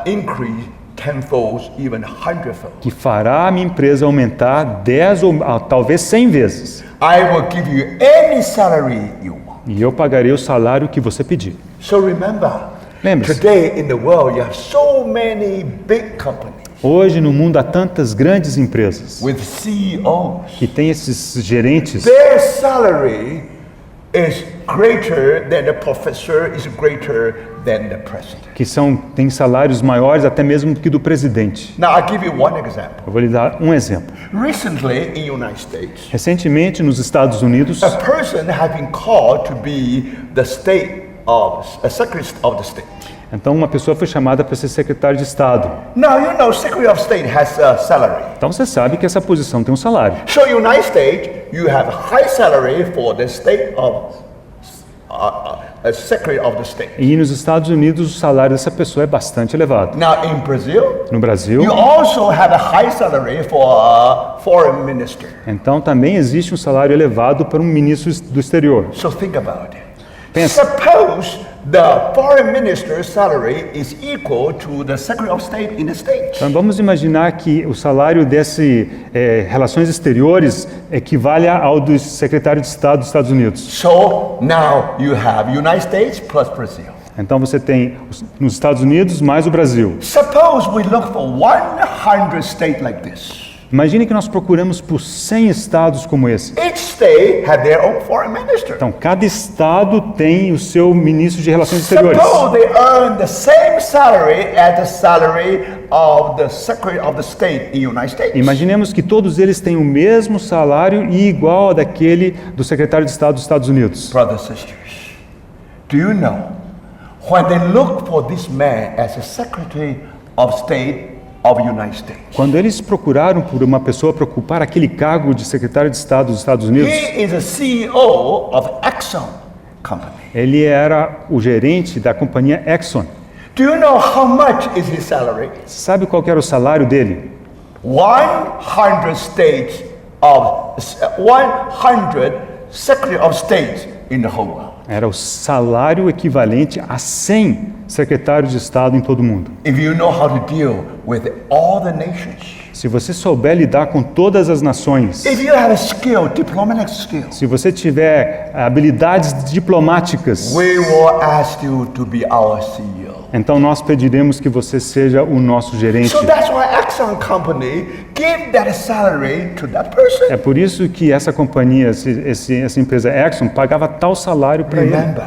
Speaker 1: increase tenfold, even hundredfold.
Speaker 2: que fará a minha empresa aumentar 10 ou talvez 100 vezes.
Speaker 1: I will give you any salary you want.
Speaker 2: E eu pagarei o salário que você pedir.
Speaker 1: So remember,
Speaker 2: Lembre-se,
Speaker 1: today in the world you have so many big companies
Speaker 2: hoje no mundo há tantas grandes empresas
Speaker 1: with CEOs.
Speaker 2: que têm esses gerentes
Speaker 1: Their salary is greater than the professor, is greater than the president.
Speaker 2: que têm salários maiores até mesmo que do presidente.
Speaker 1: Now I'll give you one example.
Speaker 2: Eu vou lhe dar um exemplo.
Speaker 1: Recently in United States,
Speaker 2: Recentemente, nos Estados Unidos,
Speaker 1: a person has been called to be the Secretary of the State.
Speaker 2: então uma pessoa foi chamada para ser secretário de Estado.
Speaker 1: Now you know Secretary of State has a salary.
Speaker 2: Então você sabe que essa posição tem um salário.
Speaker 1: So United States, you have high salary for the state of Secretary of the State.
Speaker 2: E nos Estados Unidos o salário dessa pessoa é bastante elevado.
Speaker 1: Now in Brazil,
Speaker 2: No Brasil,
Speaker 1: you also have a high salary for a foreign minister.
Speaker 2: então também existe um salário elevado para um ministro do exterior.
Speaker 1: So think about it.
Speaker 2: Pensa.
Speaker 1: Suppose the foreign minister's salary is equal to the Secretary of State in the state.
Speaker 2: Então vamos imaginar que o salário desse Relações Exteriores equivale ao do secretário de Estado dos Estados Unidos.
Speaker 1: So now you have United States plus Brazil.
Speaker 2: Então você tem nos Estados Unidos mais o Brasil.
Speaker 1: Suppose we look for 100 states like this.
Speaker 2: Imagine que nós procuramos por 100 estados como esse.
Speaker 1: Each state had their own foreign minister.
Speaker 2: Então cada estado tem o seu ministro de Relações Exteriores.
Speaker 1: Suppose they earn the same salary as the salary of the Secretary of the State in the United States.
Speaker 2: Imaginemos que todos eles têm o mesmo salário e igual ao daquele do secretário de Estado dos Estados Unidos.
Speaker 1: Brothers and sisters, do you know when they look for this man as a Secretary of State of the United States,
Speaker 2: Quando eles procuraram por uma pessoa para ocupar aquele cargo de secretário de Estado dos Estados Unidos,
Speaker 1: he is a CEO of Exxon Company.
Speaker 2: ele era o gerente da companhia Exxon.
Speaker 1: Do you know how much is his salary?
Speaker 2: Sabe qual que era o salário dele?
Speaker 1: 100 states of 100 Secretary of State in the whole world.
Speaker 2: Era o salário equivalente a 100 secretários de Estado em todo o mundo.
Speaker 1: If you know how to deal with all the nations,
Speaker 2: Se você souber lidar com todas as nações,
Speaker 1: if you have a skill, diplomatic skill,
Speaker 2: se você tiver habilidades diplomáticas,
Speaker 1: we will ask you to be our CEO.
Speaker 2: então nós pediremos que você seja o nosso gerente.
Speaker 1: So that's why Exxon Company give that salary to that person.
Speaker 2: É por isso que essa companhia, essa empresa Exxon, pagava tal salário para ele.
Speaker 1: Remember,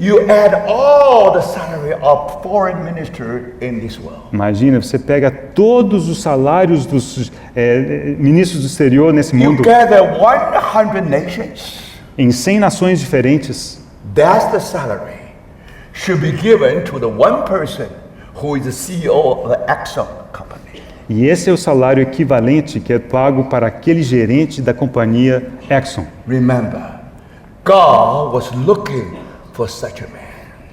Speaker 1: You add all the salary of foreign minister in this world.
Speaker 2: Imagina, você pega todos os salários dos ministros do exterior nesse
Speaker 1: You
Speaker 2: mundo
Speaker 1: gather 100 nations.
Speaker 2: em 100 nações diferentes.
Speaker 1: That's the salary should be given to the one person who is the CEO of the Exxon company.
Speaker 2: E esse é o salário equivalente que é pago para aquele gerente da companhia Exxon.
Speaker 1: Remember, God was looking for such a man.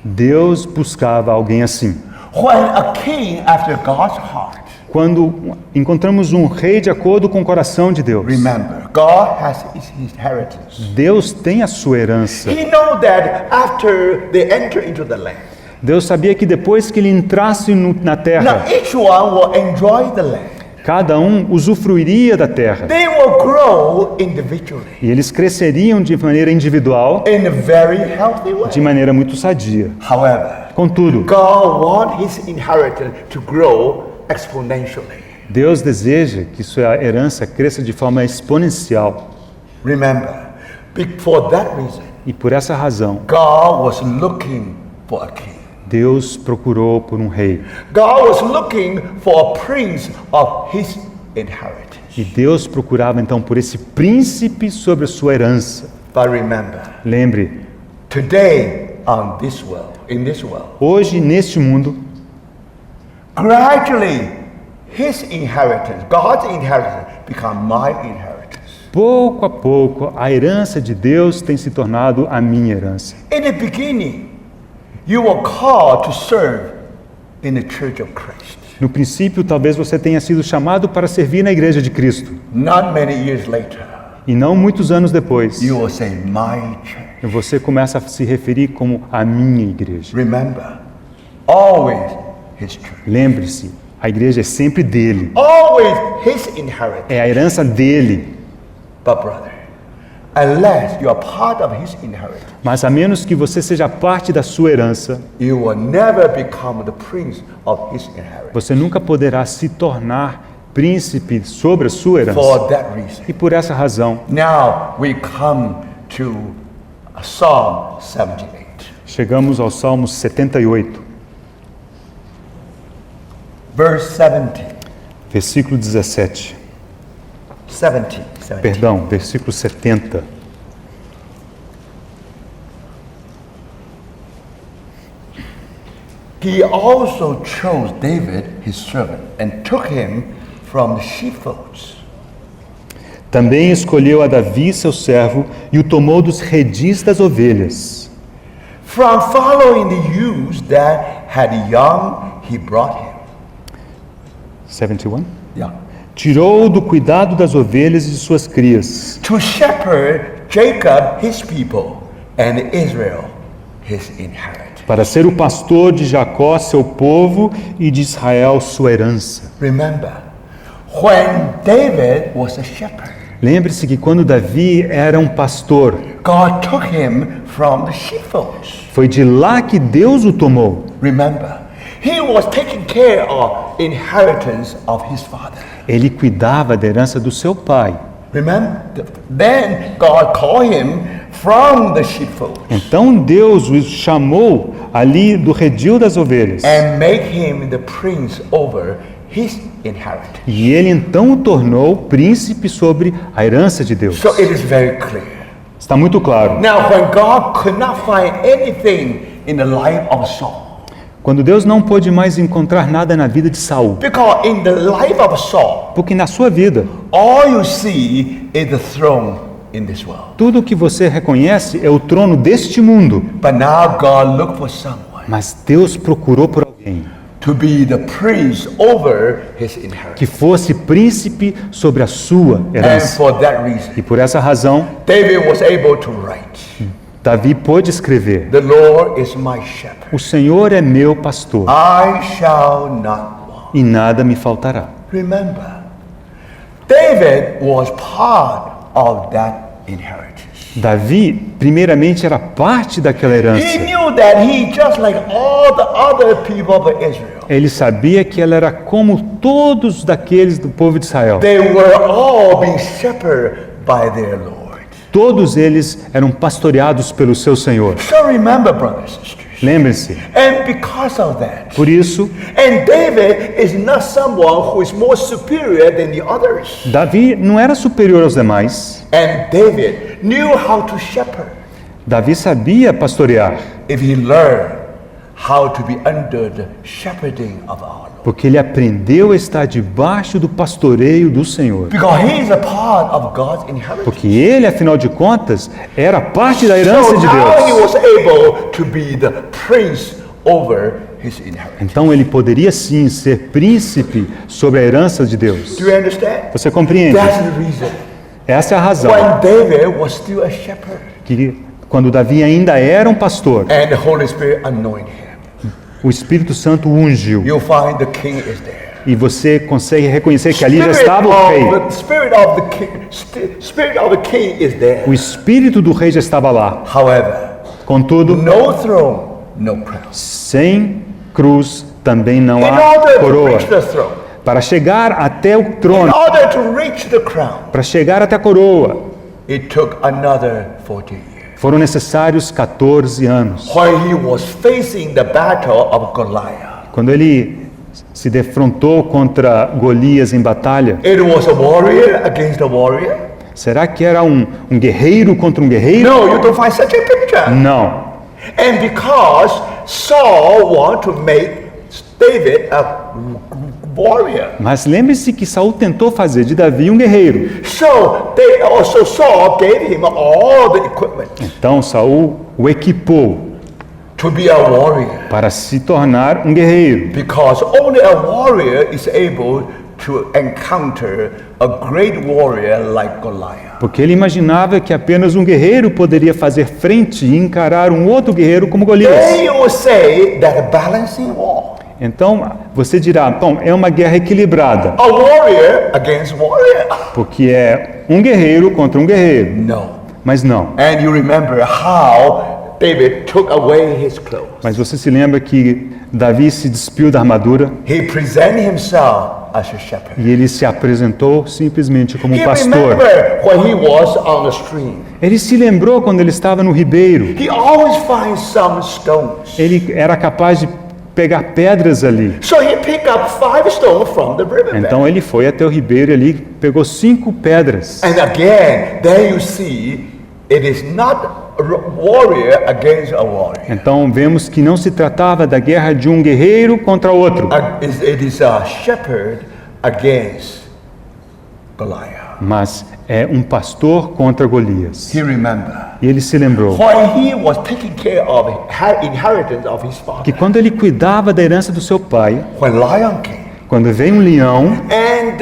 Speaker 2: Deus buscava alguém assim.
Speaker 1: When a king after God's heart,
Speaker 2: Quando encontramos um rei de acordo com o coração de Deus,
Speaker 1: remember, God has his inheritance.
Speaker 2: Deus tem a sua herança.
Speaker 1: He know that after they enter into the land,
Speaker 2: Deus sabia que depois que ele entrasse na terra,
Speaker 1: now each one will enjoy the land.
Speaker 2: cada um usufruiria da terra.
Speaker 1: They will grow individually
Speaker 2: E eles cresceriam de maneira individual,
Speaker 1: in a very healthy way.
Speaker 2: de maneira muito sadia.
Speaker 1: However,
Speaker 2: Contudo,
Speaker 1: God wants his inheritance to grow exponentially.
Speaker 2: Deus deseja que sua herança cresça de forma exponencial.
Speaker 1: Remember, for that reason,
Speaker 2: E por essa razão,
Speaker 1: God was looking for a king.
Speaker 2: Deus procurou por um rei.
Speaker 1: God was looking for a prince of his inheritance.
Speaker 2: E Deus procurava então por esse príncipe sobre a sua herança.
Speaker 1: But remember,
Speaker 2: Lembre,
Speaker 1: today in this world,
Speaker 2: hoje neste mundo,
Speaker 1: gradually his inheritance, God's inheritance, become my inheritance.
Speaker 2: pouco a pouco, a herança de Deus tem se tornado a minha herança.
Speaker 1: In the beginning, you were called to serve in the church of Christ.
Speaker 2: No princípio, talvez você tenha sido chamado para servir na igreja de Cristo.
Speaker 1: Not many years later,
Speaker 2: E não muitos anos depois,
Speaker 1: you will say, my church.
Speaker 2: você começa a se referir como a minha igreja.
Speaker 1: Remember, always his church.
Speaker 2: Lembre-se, a igreja é sempre dele.
Speaker 1: Always his inheritance.
Speaker 2: É a herança dele.
Speaker 1: But brother, unless you are part of his inheritance,
Speaker 2: Mas a menos que você seja parte da sua herança,
Speaker 1: you will never become the prince of his inheritance.
Speaker 2: você nunca poderá se tornar príncipe sobre a sua herança.
Speaker 1: For that reason.
Speaker 2: E por essa razão,
Speaker 1: Now we come to Psalm 78.
Speaker 2: chegamos ao Salmo 78,
Speaker 1: Verse 70.
Speaker 2: versículo 17.
Speaker 1: 70.
Speaker 2: Perdão, versículo 70.
Speaker 1: He also chose David, his servant, and took him from the sheepfolds.
Speaker 2: Também escolheu a Davi, seu servo, e o tomou dos redis das ovelhas.
Speaker 1: From following the ewes that had young, he brought him.
Speaker 2: 71.
Speaker 1: Yeah.
Speaker 2: Tirou-o do cuidado das ovelhas e de suas crias,
Speaker 1: To shepherd Jacob, his people, and Israel, his inheritance.
Speaker 2: para ser o pastor de Jacó, seu povo, e de Israel, sua herança.
Speaker 1: Remember, when David was a shepherd,
Speaker 2: Lembre-se que quando Davi era um pastor,
Speaker 1: God took him from the sheepfolds.
Speaker 2: foi de lá que Deus o tomou.
Speaker 1: Remember, he was taking care of inheritance of his father.
Speaker 2: Ele cuidava da herança do seu pai.
Speaker 1: Remember, then God called him from the sheepfolds
Speaker 2: Então Deus o chamou ali do redil das ovelhas.
Speaker 1: and make him the prince over his inheritance.
Speaker 2: E ele então o tornou príncipe sobre a herança de Deus.
Speaker 1: So it is very clear.
Speaker 2: Está muito claro.
Speaker 1: Now, when God could not find anything in the life of Saul,
Speaker 2: Quando Deus não pôde mais encontrar nada na vida de Saul,
Speaker 1: because in the life of Saul,
Speaker 2: porque na sua vida,
Speaker 1: all you see is the throne in this world.
Speaker 2: tudo o que você reconhece é o trono deste mundo.
Speaker 1: But now God looked for someone
Speaker 2: Mas Deus procurou por alguém
Speaker 1: to be the prince over his inheritance.
Speaker 2: que fosse príncipe sobre a sua
Speaker 1: And
Speaker 2: herança.
Speaker 1: for that reason,
Speaker 2: E por essa razão,
Speaker 1: David was able to write,
Speaker 2: Davi pôde escrever:
Speaker 1: "The Lord is my shepherd.
Speaker 2: O Senhor é meu pastor,
Speaker 1: I shall not want."
Speaker 2: e nada me faltará.
Speaker 1: Remember, David was part of that inheritance.
Speaker 2: Davi, primeiramente, era parte daquela
Speaker 1: He
Speaker 2: herança.
Speaker 1: knew that he, just like all the other people of Israel,
Speaker 2: Ele sabia que ela era como todos daqueles do povo de Israel.
Speaker 1: they were all being shepherded by their Lord.
Speaker 2: todos eles eram pastoreados pelo seu Senhor.
Speaker 1: So remember, brothers and sisters.
Speaker 2: Lembre-se,
Speaker 1: And because of that,
Speaker 2: por isso,
Speaker 1: and David is not someone who is more superior than the others.
Speaker 2: Davi não era superior aos demais.
Speaker 1: And David knew how to shepherd.
Speaker 2: Davi sabia pastorear,
Speaker 1: If he learned how to be under the shepherding of our Lord.
Speaker 2: porque ele aprendeu a estar debaixo do pastoreio do Senhor.
Speaker 1: Because he is a part of God's inheritance.
Speaker 2: Porque ele, afinal de contas, era parte da herança
Speaker 1: So
Speaker 2: de
Speaker 1: now he
Speaker 2: Deus.
Speaker 1: was able to be the prince over his inheritance.
Speaker 2: Então ele poderia sim ser príncipe sobre a herança de Deus.
Speaker 1: Do you understand?
Speaker 2: Você compreende?
Speaker 1: That's the reason.
Speaker 2: Essa é a razão
Speaker 1: When David was still a shepherd
Speaker 2: que quando Davi ainda era um pastor,
Speaker 1: and the Holy Spirit anointed him,
Speaker 2: o Espírito Santo o ungiu.
Speaker 1: you'll find the king is there.
Speaker 2: E você consegue reconhecer que ali já estava o rei.
Speaker 1: The spirit of the king is there.
Speaker 2: O Espírito do rei já estava lá.
Speaker 1: However,
Speaker 2: Contudo,
Speaker 1: no throne, no crown.
Speaker 2: sem cruz também não
Speaker 1: In
Speaker 2: há
Speaker 1: order to
Speaker 2: coroa.
Speaker 1: reach the throne,
Speaker 2: Para chegar até o
Speaker 1: in
Speaker 2: trono,
Speaker 1: order to reach the crown,
Speaker 2: para chegar até a coroa,
Speaker 1: it took another 40 years.
Speaker 2: foram necessários 14 anos.
Speaker 1: When he was facing the battle of Goliath,
Speaker 2: Quando ele se defrontou contra Golias em batalha,
Speaker 1: it was a warrior against a warrior.
Speaker 2: será que era um guerreiro contra um guerreiro?
Speaker 1: No, you don't find such a picture.
Speaker 2: Não.
Speaker 1: And because Saul wanted to make David a warrior,
Speaker 2: Mas lembre-se que Saul tentou fazer de Davi um guerreiro.
Speaker 1: so they also Saul gave him all the equipment
Speaker 2: Então Saul o equipou
Speaker 1: to be a warrior,
Speaker 2: para se tornar um guerreiro.
Speaker 1: because only a warrior is able to encounter a great warrior like Goliath.
Speaker 2: Porque ele imaginava que apenas um guerreiro poderia fazer frente e encarar um outro guerreiro como Golias.
Speaker 1: Then you will say that a balancing war,
Speaker 2: Então você dirá, bom, é uma guerra equilibrada,
Speaker 1: a warrior against warrior.
Speaker 2: porque é um guerreiro contra um guerreiro.
Speaker 1: No.
Speaker 2: Mas não.
Speaker 1: And you remember how David took away his clothes.
Speaker 2: Mas você se lembra que Davi se despiu da armadura
Speaker 1: He presented himself as a shepherd.
Speaker 2: e ele se apresentou simplesmente como um
Speaker 1: He
Speaker 2: pastor.
Speaker 1: remembered when he was on the stream.
Speaker 2: Ele se lembrou quando ele estava no ribeiro.
Speaker 1: He always finds some stones.
Speaker 2: Ele era capaz de pegar pedras ali.
Speaker 1: So he picked up 5 stones from the riverbed.
Speaker 2: Então ele foi até o ribeiro e ali pegou 5 pedras.
Speaker 1: And again, there you see, it is not a warrior against a warrior.
Speaker 2: Então vemos que não se tratava da guerra de um guerreiro contra outro,
Speaker 1: It is a shepherd against Goliath.
Speaker 2: mas é um pastor contra Golias.
Speaker 1: He remembered
Speaker 2: E ele se lembrou
Speaker 1: when he was taking care of inheritance of his father.
Speaker 2: que quando ele cuidava da herança do seu pai,
Speaker 1: When lion came,
Speaker 2: quando veio um leão,
Speaker 1: and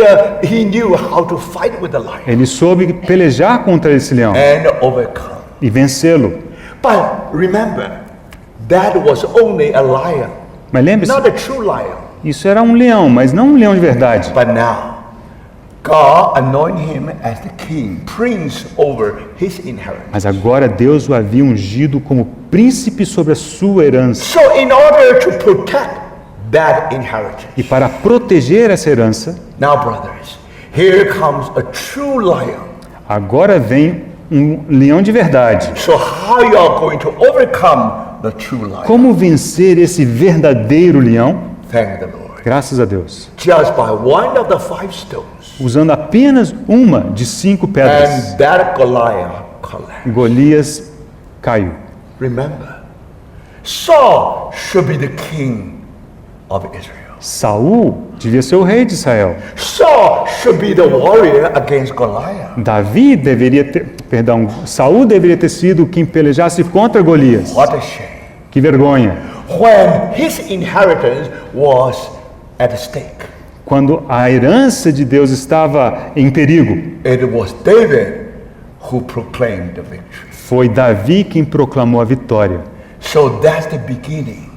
Speaker 1: he knew how to fight with the lion
Speaker 2: ele soube pelejar contra esse leão
Speaker 1: and overcome.
Speaker 2: e vencê-lo.
Speaker 1: But remember, that was only a lion,
Speaker 2: Mas lembre-se,
Speaker 1: not a true lion.
Speaker 2: isso era um leão, mas não um leão de verdade.
Speaker 1: But now, God anointed him as the king, prince over his inheritance.
Speaker 2: Mas agora Deus o havia ungido como príncipe sobre a sua herança.
Speaker 1: So in order to protect that inheritance,
Speaker 2: E para proteger essa herança,
Speaker 1: now brothers, here comes a true lion.
Speaker 2: agora vem um leão de verdade.
Speaker 1: So how you are going to overcome the true lion?
Speaker 2: Como vencer esse verdadeiro leão?
Speaker 1: Thank the Lord.
Speaker 2: Graças a Deus.
Speaker 1: Just by one of the 5 stones,
Speaker 2: Usando apenas uma de 5 pedras,
Speaker 1: and that Goliath collapsed.
Speaker 2: Golias caiu.
Speaker 1: Remember, Saul should be the king of Israel.
Speaker 2: Saul devia ser o rei de Israel.
Speaker 1: Saul should be the warrior against Goliath.
Speaker 2: Davi deveria ter, perdão, Saul deveria ter sido quem pelejasse contra Golias.
Speaker 1: What a shame.
Speaker 2: Que vergonha.
Speaker 1: When his inheritance was at stake,
Speaker 2: Quando a herança de Deus estava em perigo,
Speaker 1: it was David who proclaimed the victory.
Speaker 2: foi Davi quem proclamou a vitória.
Speaker 1: So that's the beginning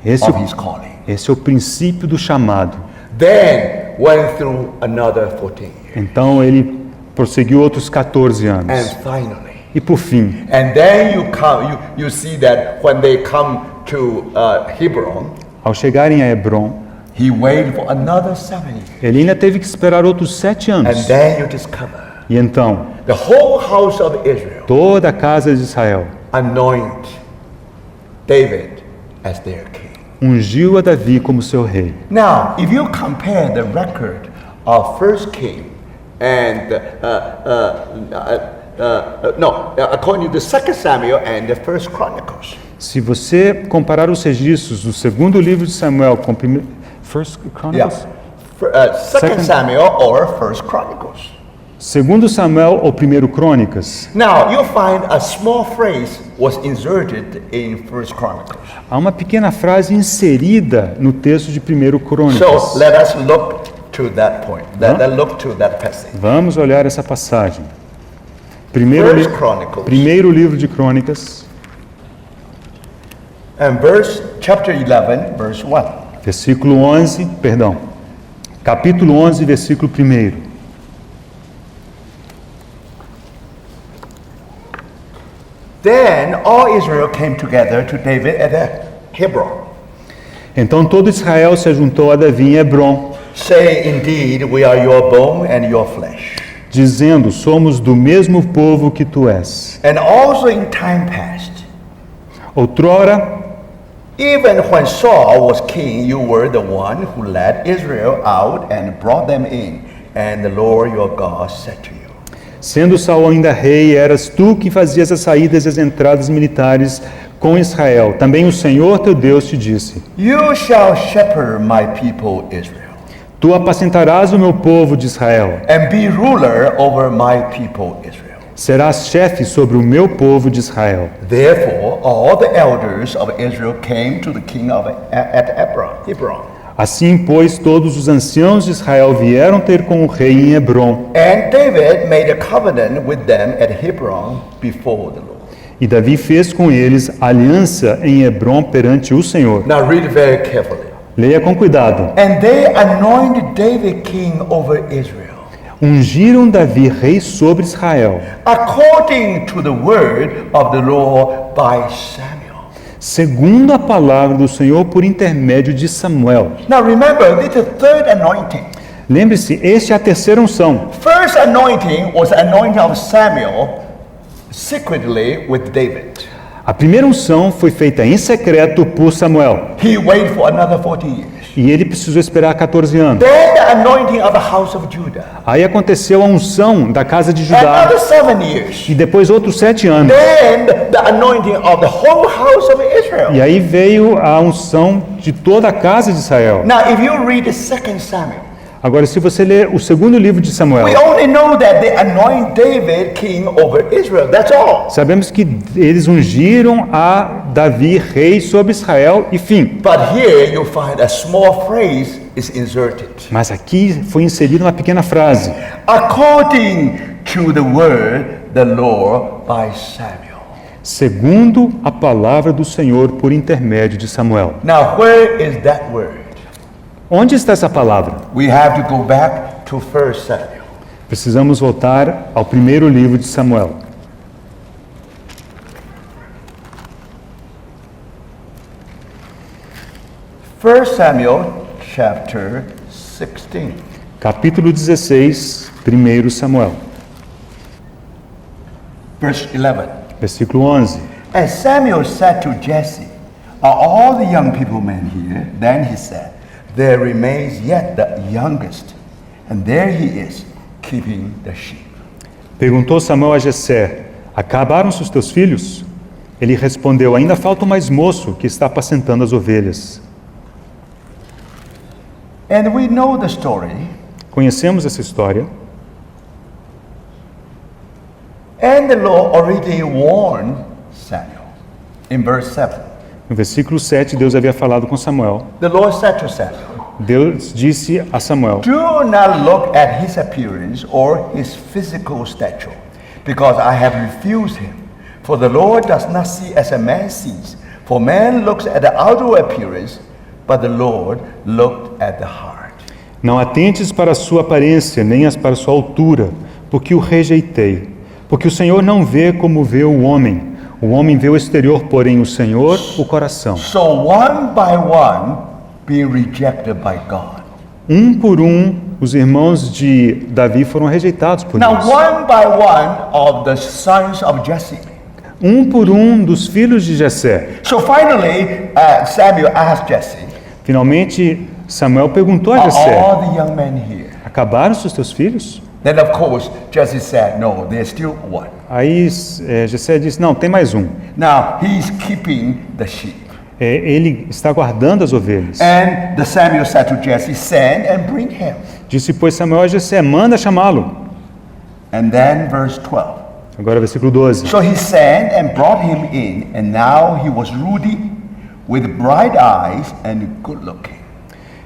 Speaker 2: Esse,
Speaker 1: of his calling.
Speaker 2: esse é o princípio do chamado.
Speaker 1: Then went through another 14 years.
Speaker 2: Então ele prosseguiu outros 14 anos.
Speaker 1: And finally,
Speaker 2: E por fim,
Speaker 1: and then you see that when they come to Hebron,
Speaker 2: ao chegarem a Hebron,
Speaker 1: he waited for another 7 years.
Speaker 2: ele ainda teve que esperar outros 7
Speaker 1: And
Speaker 2: anos.
Speaker 1: then you discover
Speaker 2: E então,
Speaker 1: the whole house of Israel
Speaker 2: toda a casa de Israel,
Speaker 1: anoint David as their king.
Speaker 2: ungiu a Davi como seu rei.
Speaker 1: Now, if you compare the record of First King and according to Second Samuel and the First Chronicles,
Speaker 2: Se você comparar os registros do segundo livro de Samuel com First Chronicles,
Speaker 1: Second Samuel or First Chronicles.
Speaker 2: segundo Samuel ou primeiro Crônicas,
Speaker 1: Now, you'll find a small phrase was inserted in First Chronicles.
Speaker 2: há uma pequena frase inserida no texto de primeiro Crônicas.
Speaker 1: So let us look to that point. Let's look to that passage.
Speaker 2: Vamos olhar essa passagem.
Speaker 1: First Chronicles
Speaker 2: Primeiro livro de Crônicas,
Speaker 1: and chapter 11, verse 1.
Speaker 2: versículo 11, perdão, capítulo 11, versículo 1.
Speaker 1: Then all Israel came together to David at Hebron,
Speaker 2: Então todo Israel se juntou a Davi em Hebrom,
Speaker 1: saying, "Indeed, we are your bone and your flesh."
Speaker 2: dizendo: somos do mesmo povo que tu és.
Speaker 1: And also in time past,
Speaker 2: Outrora,
Speaker 1: even when Saul was king, you were the one who led Israel out and brought them in, and the Lord your God said to you.
Speaker 2: sendo Saul ainda rei, eras tu que fazias as saídas e as entradas militares com Israel. Também o Senhor teu Deus te disse:
Speaker 1: You shall shepherd my people Israel,
Speaker 2: tu apacentarás o meu povo de Israel.
Speaker 1: and be ruler over my people Israel.
Speaker 2: Serás chefe sobre o meu povo de Israel.
Speaker 1: Therefore, all the elders of Israel came to the king at Hebron.
Speaker 2: Assim, pois, todos os anciãos de Israel vieram ter com o rei em Hebrom.
Speaker 1: And David made a covenant with them at Hebron before the Lord.
Speaker 2: E Davi fez com eles aliança em Hebrom perante o Senhor.
Speaker 1: Now read very carefully.
Speaker 2: Leia com cuidado.
Speaker 1: And they anointed David king over Israel,
Speaker 2: Ungiram Davi rei sobre Israel,
Speaker 1: according to the word of the Lord by Samuel.
Speaker 2: segundo a palavra do Senhor por intermédio de Samuel.
Speaker 1: Now remember, this is the third anointing.
Speaker 2: Lembre-se, este é a terceira unção.
Speaker 1: First anointing was anointing of Samuel secretly with David.
Speaker 2: A primeira unção foi feita em secreto por Samuel.
Speaker 1: He waited for another 40 years.
Speaker 2: E ele precisou esperar 14 anos.
Speaker 1: Then the anointing of the house of Judah.
Speaker 2: Aí aconteceu a unção da casa de Judá.
Speaker 1: Another 7 years.
Speaker 2: E depois outros 7 anos.
Speaker 1: Then the anointing of the whole house of Israel.
Speaker 2: E aí veio a unção de toda a casa de Israel.
Speaker 1: Now, if you read the second Samuel,
Speaker 2: Agora, se você ler o segundo livro de Samuel,
Speaker 1: we only know that they anoint David king over Israel. That's all.
Speaker 2: sabemos que eles ungiram a Davi rei sobre Israel e fim.
Speaker 1: But here you find a small phrase is inserted.
Speaker 2: Mas aqui foi inserida uma pequena frase.
Speaker 1: According to the word, the Lord by Samuel.
Speaker 2: Segundo a palavra do Senhor por intermédio de Samuel.
Speaker 1: Now, where is that word?
Speaker 2: Onde está essa palavra?
Speaker 1: We have to go back to 1 Samuel.
Speaker 2: Precisamos voltar ao primeiro livro de Samuel.
Speaker 1: First Samuel chapter 16.
Speaker 2: Capítulo 16, 1 Samuel,
Speaker 1: Verse 11.
Speaker 2: versículo 11.
Speaker 1: And Samuel said to Jesse, "Are all the young people men here?" Then he said, "There remains yet the youngest, and there he is, keeping the sheep."
Speaker 2: Perguntou Samuel a Jessé: acabaram-se os teus filhos? Ele respondeu: ainda falta o mais moço que está apacentando as ovelhas.
Speaker 1: And we know the story.
Speaker 2: Conhecemos essa história.
Speaker 1: And the Lord already warned Samuel in verse 7.
Speaker 2: No versículo 7, Deus havia falado com Samuel.
Speaker 1: The Lord said to Samuel,
Speaker 2: Deus disse a Samuel:
Speaker 1: "Do not look at his appearance or his physical stature, because I have refused him. For the Lord does not see as a man sees. For man looks at the outward appearance, but the Lord looked at the heart."
Speaker 2: Não atentes para a sua aparência, nem para a sua altura, porque o rejeitei. Porque o Senhor não vê como vê o homem. O homem vê o exterior, porém o Senhor, o coração.
Speaker 1: So one by one being rejected by God.
Speaker 2: Um por um os irmãos de Davi foram rejeitados por
Speaker 1: Now,
Speaker 2: Deus.
Speaker 1: one by one of the sons of Jesse.
Speaker 2: Um por um dos filhos de Jessé.
Speaker 1: So finally, Samuel asked Jesse,
Speaker 2: Finalmente, Samuel perguntou a
Speaker 1: "Are
Speaker 2: Jessé:
Speaker 1: all the young men here?"
Speaker 2: acabaram-se os teus filhos?
Speaker 1: Then, of course, Jesse said, "No, there's still one."
Speaker 2: Aí Jessé disse: não, tem mais um.
Speaker 1: Now, he's keeping the sheep.
Speaker 2: Ele está guardando as ovelhas.
Speaker 1: And the Samuel said to Jesse, "Send and bring him."
Speaker 2: Disse, pois, Samuel a Jessé: manda chamá-lo.
Speaker 1: And then verse 12.
Speaker 2: Agora, versículo 12.
Speaker 1: So he sent and brought him in, and now he was ruddy, with bright eyes and good looking.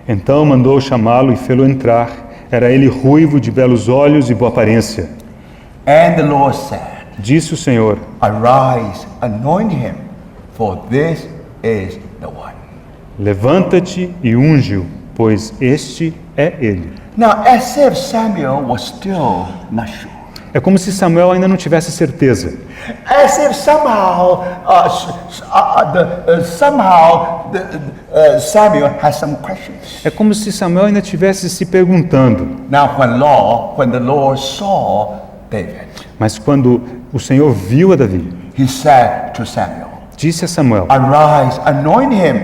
Speaker 2: Então mandou chamá-lo e fê-lo entrar. Era ele ruivo, de belos olhos e boa aparência.
Speaker 1: And the Lord said,
Speaker 2: Disse o Senhor:
Speaker 1: "Arise, anoint him, for this is the one."
Speaker 2: levanta-te e unge-o, pois este é ele.
Speaker 1: Now, as if Samuel was still not sure.
Speaker 2: É como se Samuel ainda não tivesse certeza.
Speaker 1: As if somehow, Samuel has some questions.
Speaker 2: É como se Samuel ainda estivesse se perguntando.
Speaker 1: Now, when the Lord saw David,
Speaker 2: Mas quando o Senhor viu a Davi,
Speaker 1: he said to Samuel,
Speaker 2: disse a Samuel:
Speaker 1: "Arise, anoint him,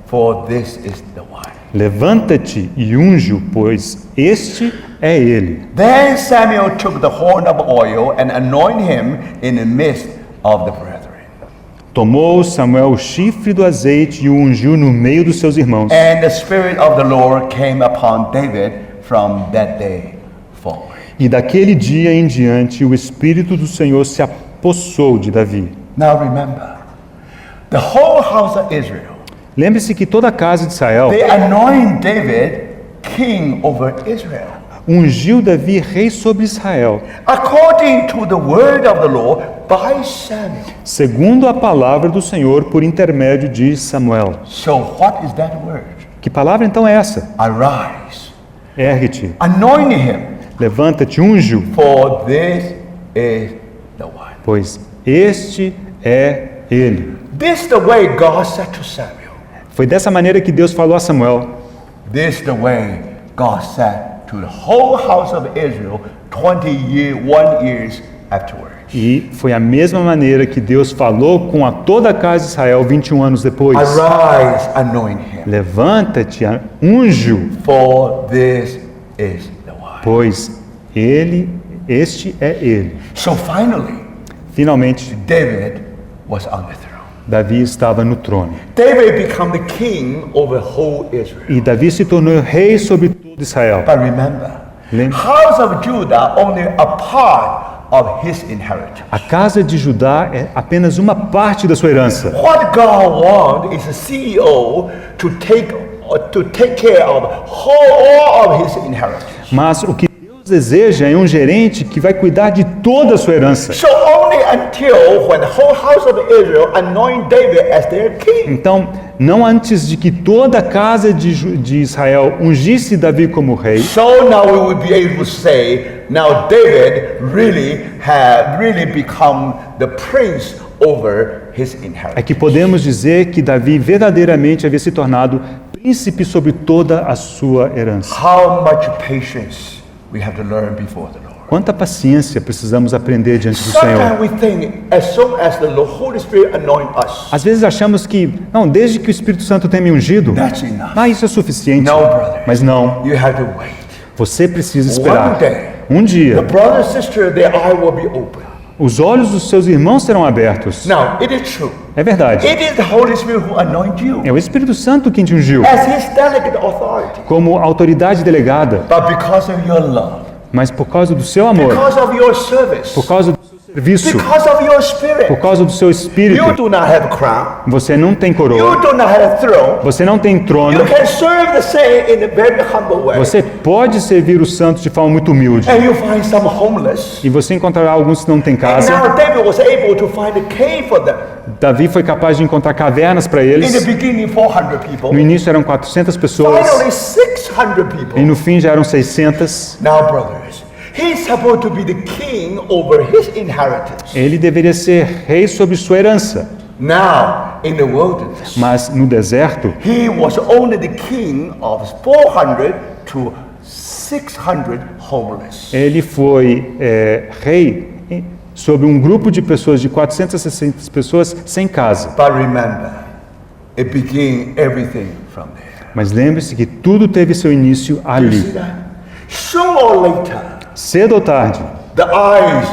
Speaker 1: for this is the one."
Speaker 2: levanta-te e unge-o, pois este é ele.
Speaker 1: Then Samuel took the horn of oil and anointed him in the midst of the brethren.
Speaker 2: Tomou Samuel o chifre do azeite e o ungiu no meio dos seus irmãos.
Speaker 1: And the Spirit of the Lord came upon David from that day forward.
Speaker 2: E daquele dia em diante o Espírito do Senhor se apossou de Davi.
Speaker 1: Now remember, the whole house of Israel,
Speaker 2: Lembre-se que toda a casa de Israel
Speaker 1: they anoint David king over Israel,
Speaker 2: ungiu Davi rei sobre Israel,
Speaker 1: according to the word of the Lord by Samuel.
Speaker 2: segundo a palavra do Senhor por intermédio de Samuel.
Speaker 1: So what is that word?
Speaker 2: Que palavra então é essa?
Speaker 1: Arise,
Speaker 2: Ergue-te,
Speaker 1: anoint him,
Speaker 2: levanta-te, unge-o,
Speaker 1: for this is the one.
Speaker 2: pois este é ele.
Speaker 1: This is the way God said to Samuel.
Speaker 2: Foi dessa maneira que Deus falou a Samuel.
Speaker 1: This is the way God said to the whole house of Israel 21 years afterwards.
Speaker 2: E foi a mesma maneira que Deus falou com toda a casa de Israel 21 anos depois.
Speaker 1: Arise, anoint him,
Speaker 2: Levanta-te, unge-o,
Speaker 1: for this is the one.
Speaker 2: pois este é ele.
Speaker 1: So finally,
Speaker 2: Finalmente,
Speaker 1: David was on the throne.
Speaker 2: Davi estava no trono.
Speaker 1: David became the king over whole Israel.
Speaker 2: E Davi se tornou rei sobre todo Israel.
Speaker 1: But remember,
Speaker 2: Lembra?
Speaker 1: house of Judah only a part of his inheritance.
Speaker 2: A casa de Judá é apenas uma parte da sua herança.
Speaker 1: What God wants is a CEO to take care of all of his inheritance.
Speaker 2: Mas o que Deus deseja é um gerente que vai cuidar de toda a sua herança.
Speaker 1: So only until when the whole house of Israel anoint David as their king.
Speaker 2: Então, não antes de que toda a casa de Israel ungisse Davi como rei,
Speaker 1: So now we will be able to say, now David really become the prince over his
Speaker 2: é
Speaker 1: inheritance.
Speaker 2: que podemos dizer que Davi verdadeiramente havia se tornado príncipe sobre toda a sua herança.
Speaker 1: How much patience we have to learn before the Lord.
Speaker 2: Quanta paciência precisamos aprender diante do Senhor.
Speaker 1: Sometimes we think as soon as the Holy Spirit anoint us,
Speaker 2: Às vezes achamos que, não, desde que o Espírito Santo tenha me ungido,
Speaker 1: that's enough.
Speaker 2: isso é suficiente.
Speaker 1: No, brother.
Speaker 2: Mas não,
Speaker 1: You have to wait.
Speaker 2: você precisa esperar.
Speaker 1: One day,
Speaker 2: Um
Speaker 1: the
Speaker 2: dia,
Speaker 1: brother and sister, their eye will be open.
Speaker 2: os olhos dos seus irmãos serão abertos.
Speaker 1: Now, it is true.
Speaker 2: É verdade.
Speaker 1: It is the Holy Spirit who anoints you
Speaker 2: É o Espírito Santo quem te ungiu,
Speaker 1: as his delegate authority.
Speaker 2: como autoridade delegada.
Speaker 1: But because of your love,
Speaker 2: Mas por causa do seu amor,
Speaker 1: because of your service,
Speaker 2: por causa do seu serviço,
Speaker 1: because of your spirit,
Speaker 2: por causa do seu
Speaker 1: you
Speaker 2: espírito,
Speaker 1: do not have a crown.
Speaker 2: você não tem
Speaker 1: You
Speaker 2: coroa,
Speaker 1: do not have a throne.
Speaker 2: você não tem trono,
Speaker 1: You can serve the saint in a very humble way.
Speaker 2: você pode servir os santos de forma muito humilde.
Speaker 1: And you find some homeless.
Speaker 2: E você encontrará alguns que não têm
Speaker 1: And
Speaker 2: casa.
Speaker 1: now David was able to find a cave for them.
Speaker 2: Davi foi capaz de encontrar cavernas para
Speaker 1: In the
Speaker 2: eles.
Speaker 1: beginning, 400 people.
Speaker 2: No início eram 400 pessoas
Speaker 1: Finally, 600
Speaker 2: e
Speaker 1: people.
Speaker 2: no fim já eram 600.
Speaker 1: Now, brothers, he's supposed to be the king over his inheritance.
Speaker 2: Ele deveria ser rei sobre sua herança.
Speaker 1: Now, in the wilderness,
Speaker 2: Mas no deserto,
Speaker 1: he was only the king of 400 to 600 homeless.
Speaker 2: Ele foi rei sobre um grupo de pessoas, de 460 pessoas sem casa.
Speaker 1: But remember, it began everything from there.
Speaker 2: Mas lembre-se que tudo teve seu início
Speaker 1: You see
Speaker 2: ali.
Speaker 1: that? Sooner or later,
Speaker 2: Cedo ou tarde,
Speaker 1: the eyes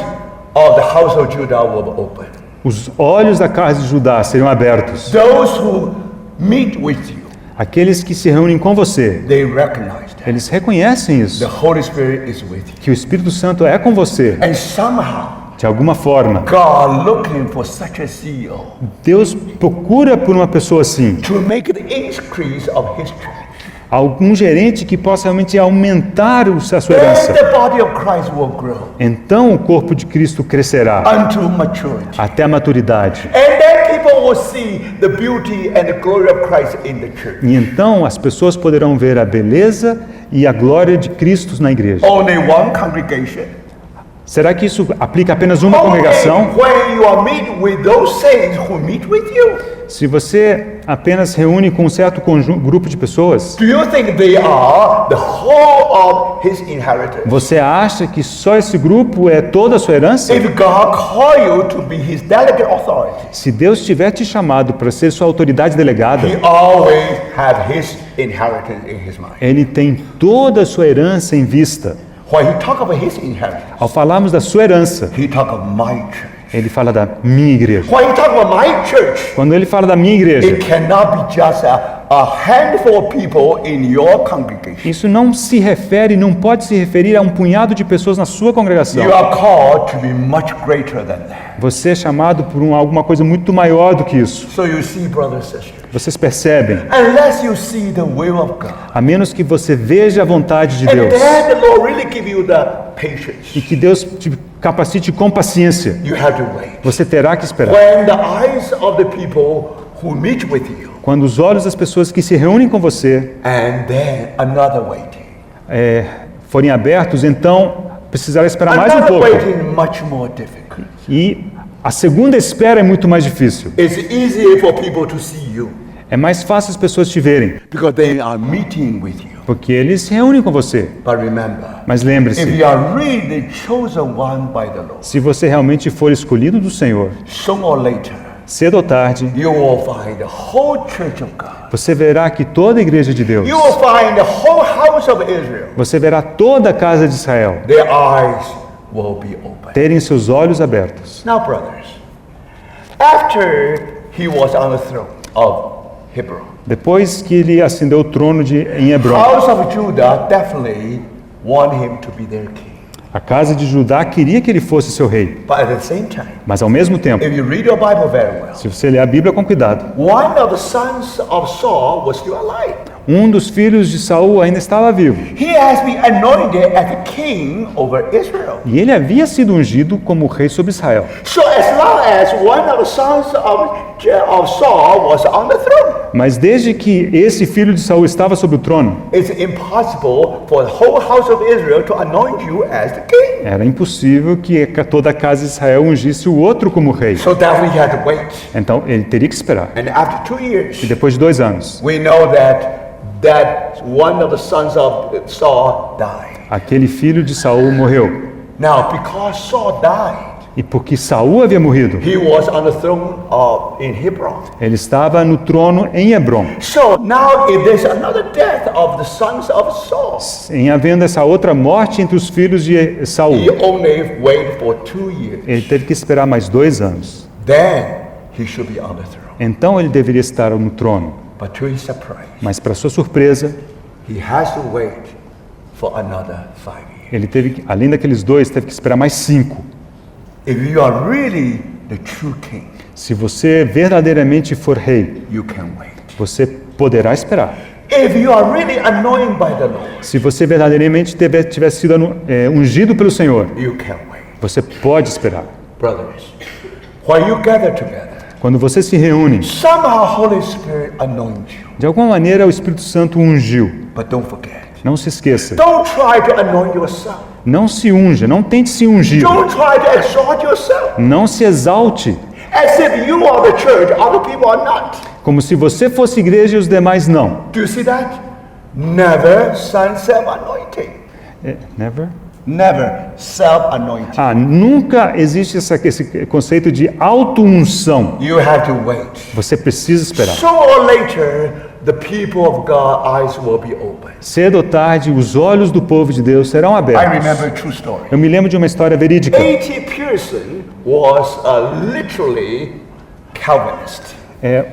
Speaker 1: of the house of Judah will be open.
Speaker 2: os olhos da casa de Judá serão abertos.
Speaker 1: Those who meet with you,
Speaker 2: Aqueles que se reúnem com você,
Speaker 1: they recognize that.
Speaker 2: eles reconhecem isso,
Speaker 1: The Holy Spirit is with you.
Speaker 2: que o Espírito Santo é com você.
Speaker 1: And somehow,
Speaker 2: De alguma forma,
Speaker 1: God looking for such a seal
Speaker 2: Deus procura por uma pessoa assim,
Speaker 1: to make the increase of His church.
Speaker 2: algum gerente que possa realmente aumentar a sua
Speaker 1: Then
Speaker 2: herança.
Speaker 1: the body of Christ will grow
Speaker 2: Então o corpo de Cristo crescerá
Speaker 1: unto maturity.
Speaker 2: até a maturidade.
Speaker 1: And then people will see the beauty and the glory of Christ in the church.
Speaker 2: E então as pessoas poderão ver a beleza e a glória de Cristo na igreja.
Speaker 1: Only one congregation.
Speaker 2: Será que isso aplica apenas uma congregação?
Speaker 1: When you are meet with those saints who meet with you,
Speaker 2: Se você apenas reúne com um certo grupo de pessoas,
Speaker 1: do you think they are the whole of His inheritance?
Speaker 2: você acha que só esse grupo é toda a sua herança?
Speaker 1: If God call you to be His delegate authority,
Speaker 2: Se Deus tiver te chamado para ser sua autoridade delegada,
Speaker 1: He always have His inheritance in His mind.
Speaker 2: Ele tem toda a sua herança em vista.
Speaker 1: When He talk about His inheritance,
Speaker 2: Ao falarmos da sua herança,
Speaker 1: He talk of my church.
Speaker 2: Ele fala da minha igreja.
Speaker 1: When He talk about my church,
Speaker 2: Quando Ele fala da minha igreja,
Speaker 1: it cannot be just a handful of people in your congregation.
Speaker 2: isso não se refere, não pode se referir a um punhado de pessoas na sua congregação.
Speaker 1: You are called to be much greater than that.
Speaker 2: Você é chamado por alguma coisa muito maior do que isso.
Speaker 1: So you see, brothers and sisters,
Speaker 2: Vocês percebem?
Speaker 1: unless you see the will of God,
Speaker 2: A menos que você veja a vontade de
Speaker 1: and
Speaker 2: Deus
Speaker 1: then the Lord really give you the patience,
Speaker 2: e que Deus te capacite com paciência,
Speaker 1: you have to wait.
Speaker 2: você terá que esperar.
Speaker 1: When the eyes of the people who meet with you,
Speaker 2: Quando os olhos das pessoas que se reúnem com você
Speaker 1: and then another waiting,
Speaker 2: forem abertos, então precisará esperar mais um
Speaker 1: another
Speaker 2: pouco.
Speaker 1: waiting much more difficult.
Speaker 2: E a segunda espera é muito mais difícil.
Speaker 1: It's easier for people to see you
Speaker 2: É mais fácil as pessoas te verem,
Speaker 1: because they are meeting with you.
Speaker 2: porque eles se reúnem com você.
Speaker 1: But remember,
Speaker 2: Mas
Speaker 1: if
Speaker 2: lembre-se,
Speaker 1: you are really the chosen one by the Lord,
Speaker 2: se você realmente for escolhido do Senhor,
Speaker 1: sooner or later,
Speaker 2: cedo ou tarde,
Speaker 1: you will find the whole church of God.
Speaker 2: você verá que toda a igreja de Deus,
Speaker 1: You will find the whole house of Israel.
Speaker 2: você verá toda a casa de Israel
Speaker 1: Their eyes will be open.
Speaker 2: terem seus olhos abertos.
Speaker 1: Now, brothers, after he was on the throne of Hebron,
Speaker 2: Depois que ele ascendeu o trono em Hebron,
Speaker 1: house of Judah definitely want him to be their king.
Speaker 2: a casa de Judá queria que ele fosse seu rei,
Speaker 1: But at the same time,
Speaker 2: mas ao mesmo tempo,
Speaker 1: if you read your Bible very well,
Speaker 2: se você ler a Bíblia com cuidado,
Speaker 1: one of the sons of Saul was still alive.
Speaker 2: um dos filhos de Saul ainda estava vivo.
Speaker 1: He has been anointed as the king over Israel.
Speaker 2: E ele havia sido ungido como rei sobre Israel.
Speaker 1: So as long as one of the sons of Saul was on the throne,
Speaker 2: Mas desde que esse filho de Saul estava sobre o trono,
Speaker 1: it's impossible for the whole house of Israel to anoint you as the king.
Speaker 2: era impossível que toda a casa de Israel ungisse o outro como rei.
Speaker 1: So definitely he had to wait.
Speaker 2: Então ele teria que esperar.
Speaker 1: And after 2 years,
Speaker 2: E depois de 2 anos,
Speaker 1: we know that one of the sons of Saul died.
Speaker 2: aquele filho de Saul morreu.
Speaker 1: Now, because Saul died,
Speaker 2: E porque Saul havia morrido,
Speaker 1: he was on the throne in Hebron.
Speaker 2: ele estava no trono em Hebron.
Speaker 1: So now, if there's another death of the sons of Saul,
Speaker 2: Em havendo essa outra morte entre os filhos de Saul,
Speaker 1: he only waited for 2 years.
Speaker 2: ele teve que esperar mais 2 anos.
Speaker 1: Then he should be on the throne.
Speaker 2: Então ele deveria estar no trono.
Speaker 1: But to his surprise,
Speaker 2: Mas para sua surpresa,
Speaker 1: he has to wait for another 5 years.
Speaker 2: ele teve que, além daqueles 2, teve que esperar mais 5.
Speaker 1: If you are really the true king,
Speaker 2: Se você verdadeiramente for rei,
Speaker 1: you can wait.
Speaker 2: você poderá esperar.
Speaker 1: If you are really anointed by the Lord,
Speaker 2: Se você verdadeiramente tiver sido ungido pelo Senhor,
Speaker 1: you can wait.
Speaker 2: você pode esperar.
Speaker 1: Brothers, when you gather together,
Speaker 2: Quando você se reúne,
Speaker 1: somehow Holy Spirit anoints you.
Speaker 2: de alguma maneira o Espírito Santo ungiu.
Speaker 1: But don't forget,
Speaker 2: Não se esqueça.
Speaker 1: don't try to anoint yourself.
Speaker 2: Não se unja, não tente se ungir.
Speaker 1: Don't try to exalt yourself.
Speaker 2: Não se exalte,
Speaker 1: As if you are the church, other people are not.
Speaker 2: como se você fosse igreja e os demais não.
Speaker 1: Do you see that? Never son self anointing.
Speaker 2: Never?
Speaker 1: Never self-anointing.
Speaker 2: Nunca existe esse conceito de auto-unção.
Speaker 1: You have to wait.
Speaker 2: Você precisa esperar.
Speaker 1: Sooner or later, the people of God eyes will be open.
Speaker 2: Cedo ou tarde, os olhos do povo de Deus serão
Speaker 1: I
Speaker 2: abertos.
Speaker 1: remember a true story.
Speaker 2: Eu me lembro de uma história verídica.
Speaker 1: A.T. Pierson was literally Calvinist.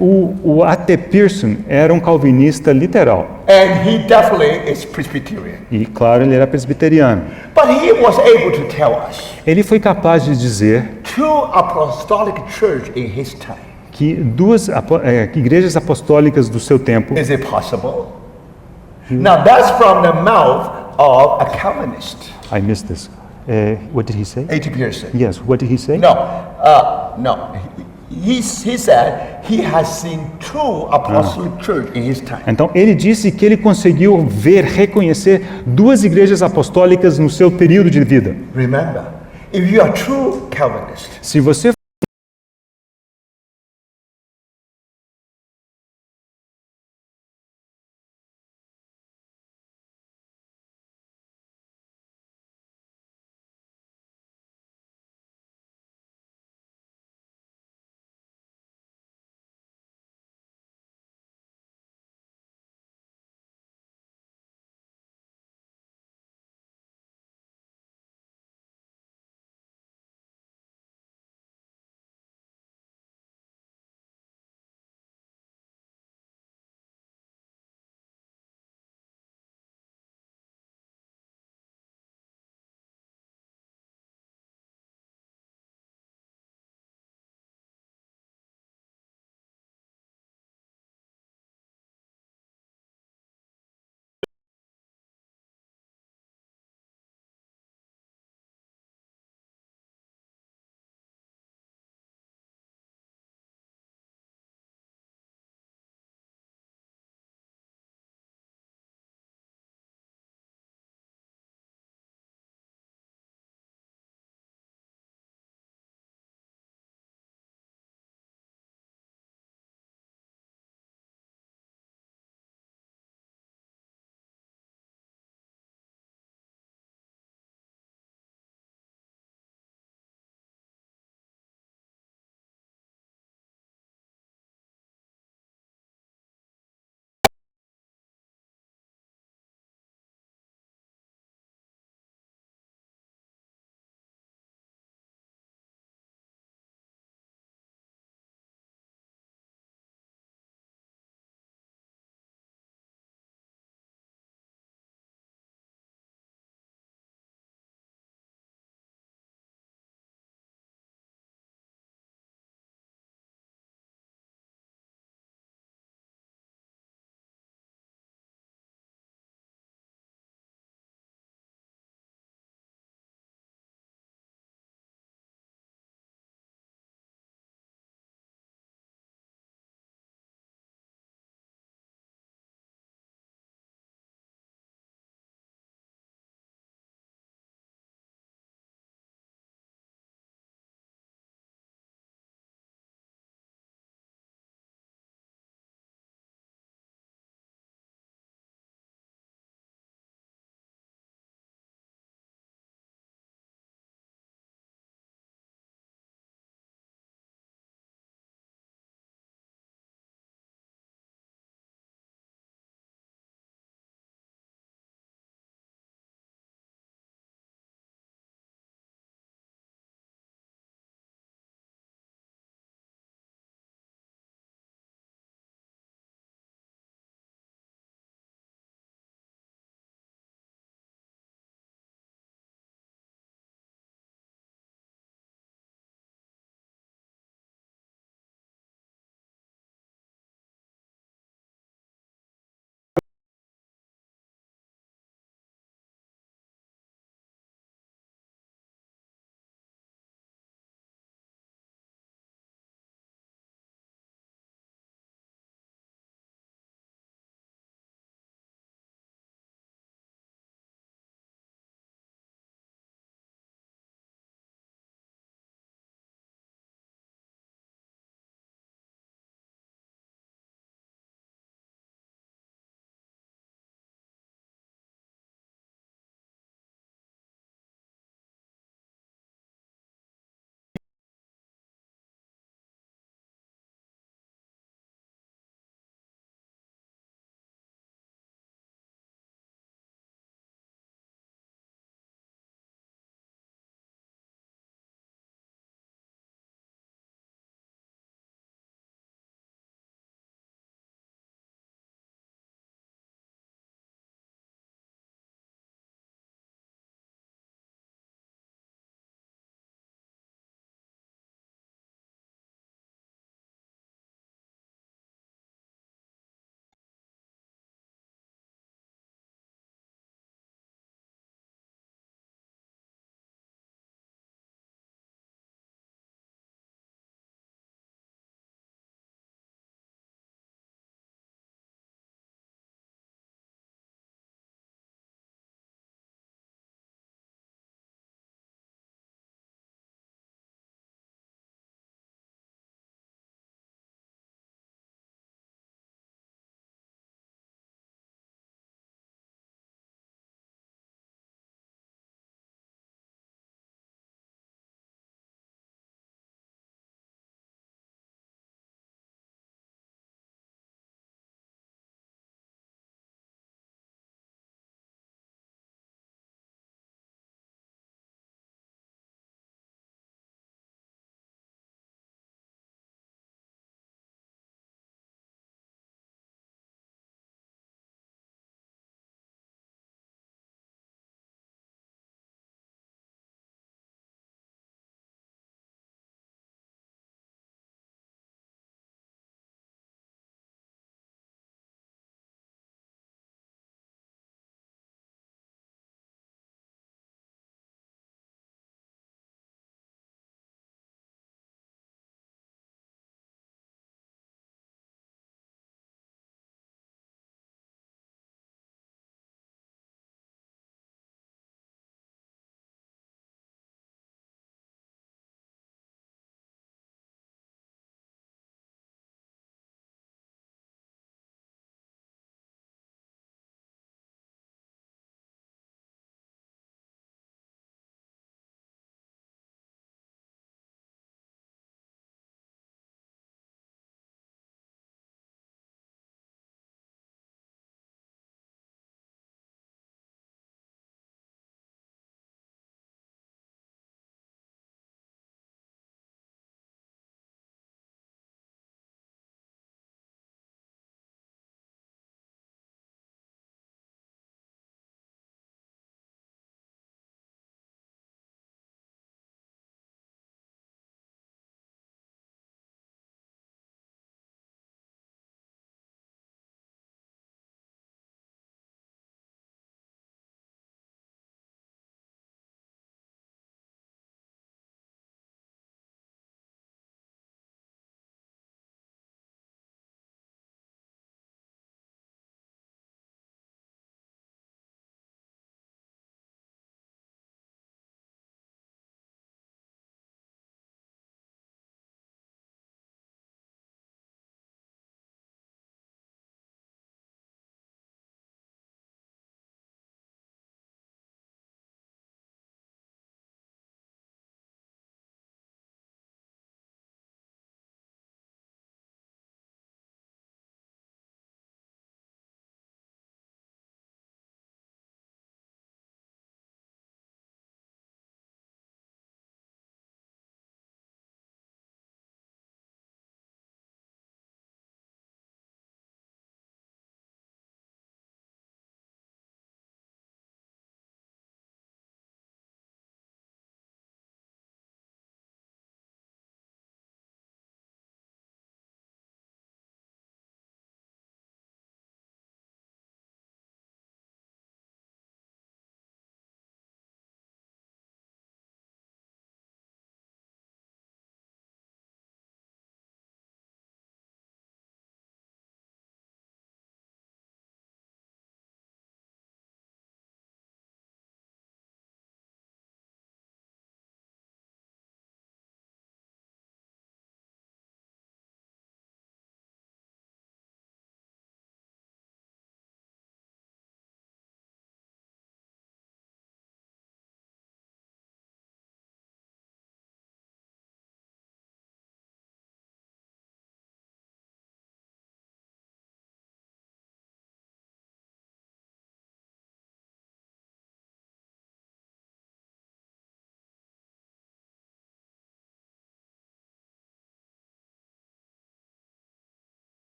Speaker 2: O A.T. Pierson era um calvinista literal.
Speaker 1: And he definitely is Presbyterian.
Speaker 2: E, claro, ele era presbiteriano.
Speaker 1: But he was able to tell us
Speaker 2: Ele foi capaz de dizer
Speaker 1: two apostolic church in his time.
Speaker 2: que duas igrejas apostólicas do seu tempo.
Speaker 1: Is it possible? Now that's from the mouth of a Calvinist.
Speaker 2: I missed this. What did he say?
Speaker 1: A.T. Pierson.
Speaker 2: Yes, what did he say?
Speaker 1: No. He said he has seen two apostolic church in his time.
Speaker 2: Então, ele disse que ele conseguiu reconhecer duas igrejas apostólicas no seu período de vida.
Speaker 1: Remember, if you are true Calvinist,
Speaker 2: Se você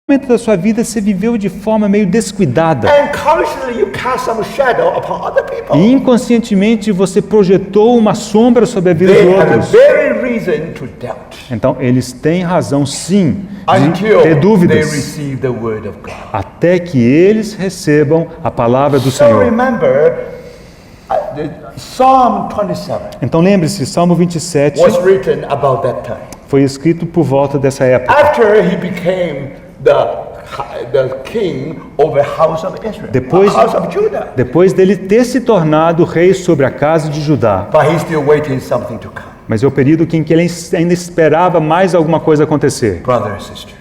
Speaker 2: momento da sua vida você viveu de forma meio descuidada.
Speaker 1: And consciously you cast some shadow upon other people.
Speaker 2: E inconscientemente você projetou uma sombra sobre a vida
Speaker 1: They
Speaker 2: dos
Speaker 1: have a
Speaker 2: outros.
Speaker 1: very reason to doubt
Speaker 2: Então, eles têm razão sim de
Speaker 1: until
Speaker 2: ter
Speaker 1: they
Speaker 2: dúvidas,
Speaker 1: receive the word of God.
Speaker 2: até que eles recebam a palavra do
Speaker 1: So
Speaker 2: Senhor.
Speaker 1: remember, the Psalm 27
Speaker 2: Então lembre-se, Salmo 27
Speaker 1: was written about that time.
Speaker 2: foi escrito por volta dessa época.
Speaker 1: After he became the king over the house of Israel,
Speaker 2: Depois-
Speaker 1: house of Judah.
Speaker 2: Depois dele ter se tornado rei sobre a casa de Judá.
Speaker 1: But he's still waiting something to come.
Speaker 2: Mas é o período em que ele ainda esperava mais alguma coisa acontecer.
Speaker 1: Brother and sister,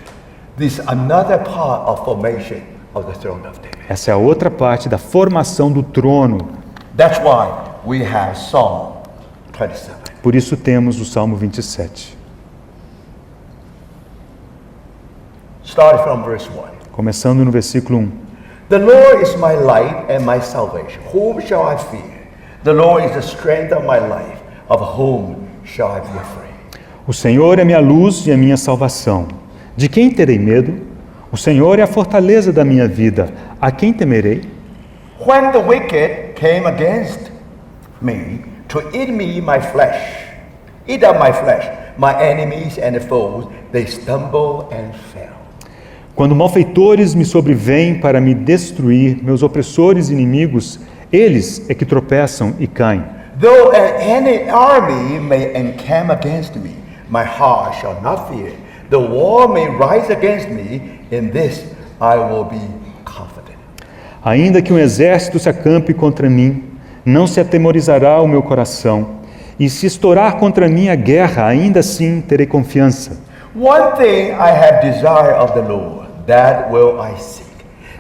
Speaker 1: this is another part of formation of the throne of David.
Speaker 2: Essa é a outra parte da formação do trono.
Speaker 1: That's why we have Psalm 27.
Speaker 2: Por isso temos o Salmo 27.
Speaker 1: Starting from verse 1.
Speaker 2: Começando no versículo 1.
Speaker 1: The Lord is my light and my salvation. Whom shall I fear? The Lord is the strength of my life. Of whom shall I be afraid?
Speaker 2: O Senhor é minha luz e a minha salvação. De quem terei medo? O Senhor é a fortaleza da minha vida. A quem temerei?
Speaker 1: When the wicked came against me to eat me my flesh, eat up my flesh, my enemies and foes, they stumble and fell.
Speaker 2: Quando malfeitores me sobrevêm para me destruir, meus opressores e inimigos, eles é que tropeçam e caem.
Speaker 1: Though an army may encamp against me, my heart shall not fear. The war may rise against me, in this I will be confident.
Speaker 2: Ainda que um exército se acampe contra mim, não se atemorizará o meu coração. E se estourar contra mim a guerra, ainda assim terei confiança.
Speaker 1: One thing I have desire of the Lord, that will I seek,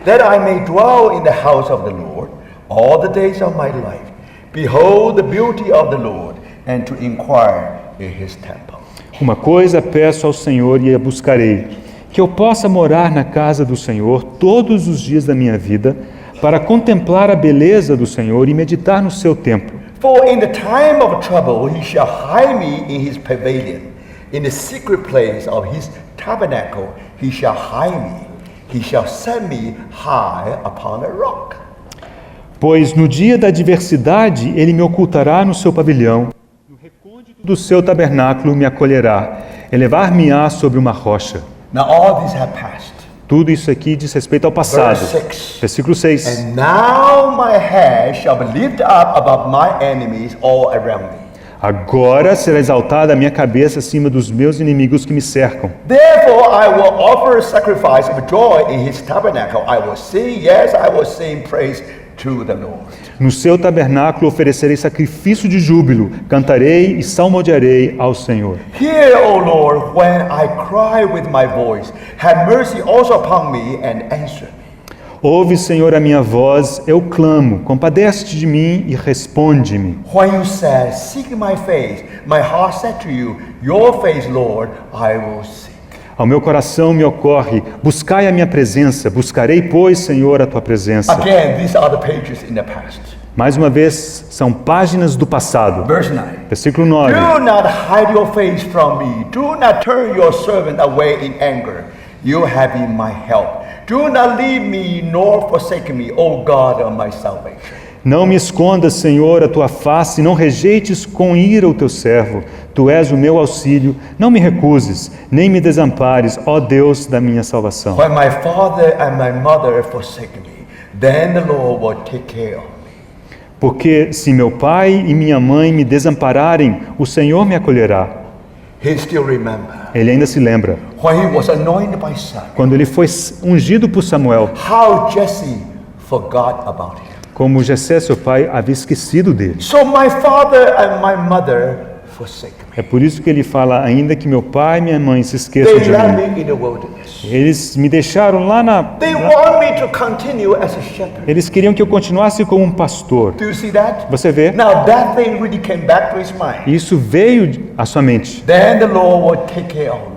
Speaker 1: that I may dwell in the house of the Lord all the days of my life. Behold the beauty of the Lord, and to inquire in his temple.
Speaker 2: Uma coisa peço ao Senhor e a buscarei, que eu possa morar na casa do Senhor todos os dias da minha vida, para contemplar a beleza do Senhor e meditar no seu templo.
Speaker 1: For in the time of trouble he shall hide me in his pavilion. In the secret place of his tabernacle he shall hide me. He shall set me high upon a rock.
Speaker 2: Pois no dia da adversidade ele me ocultará no seu pavilhão, no recôndito do seu tabernáculo me acolherá, elevar-me-á sobre uma rocha.
Speaker 1: Now all these have passed.
Speaker 2: Tudo isso aqui diz respeito ao passado.
Speaker 1: Verse 6.
Speaker 2: Versículo 6.
Speaker 1: And now my head shall be lifted up above my enemies all around me.
Speaker 2: Agora será exaltada a minha cabeça acima dos meus inimigos que me cercam.
Speaker 1: Therefore I will offer a sacrifice of joy in his tabernacle. I will sing, yes, I will sing praise to the Lord.
Speaker 2: No seu tabernáculo oferecerei sacrifício de júbilo, cantarei e salmodiarei ao Senhor.
Speaker 1: Hear, O Lord, when I cry with my voice. Have mercy also upon me and answer me.
Speaker 2: Ouve, Senhor, a minha voz, eu clamo, compadece-te de mim e responde-me.
Speaker 1: When you said, seek my face, my heart said to you, your face, Lord, I will seek.
Speaker 2: Ao meu coração me ocorre, buscai a minha presença, buscarei, pois, Senhor, a tua presença.
Speaker 1: Again, these are the pages in the past.
Speaker 2: Mais uma vez, são páginas do passado.
Speaker 1: Verse 9.
Speaker 2: Versículo 9.
Speaker 1: Do not hide your face from me. Do not turn your servant away in anger. You have been my help. Do not leave me nor forsake me, O God of my salvation.
Speaker 2: Não me escondas, Senhor, a tua face, não rejeites com ira o teu servo. Tu és o meu auxílio, não me recuses, nem me desampares, ó Deus da minha salvação.
Speaker 1: When my father and my mother forsake me, then the Lord will take care of me.
Speaker 2: Porque se meu pai e minha mãe me desampararem, o Senhor me acolherá.
Speaker 1: He still remember
Speaker 2: Ele ainda se lembra,
Speaker 1: when he was anointed by Samuel,
Speaker 2: quando ele foi ungido por Samuel,
Speaker 1: how Jesse forgot about him.
Speaker 2: como Jessé, seu pai, havia esquecido dele.
Speaker 1: So my father and my mother forsake me.
Speaker 2: É por isso que ele fala, ainda que meu pai e minha mãe se esqueçam
Speaker 1: They
Speaker 2: de
Speaker 1: left
Speaker 2: mim.
Speaker 1: me in the wilderness.
Speaker 2: Eles me deixaram lá na...
Speaker 1: They want me to continue as a shepherd.
Speaker 2: Eles queriam que eu continuasse como um pastor.
Speaker 1: Do you see that?
Speaker 2: Você vê?
Speaker 1: Now that thing really came back to his mind.
Speaker 2: Isso veio à sua mente.
Speaker 1: Then the Lord will take care of me.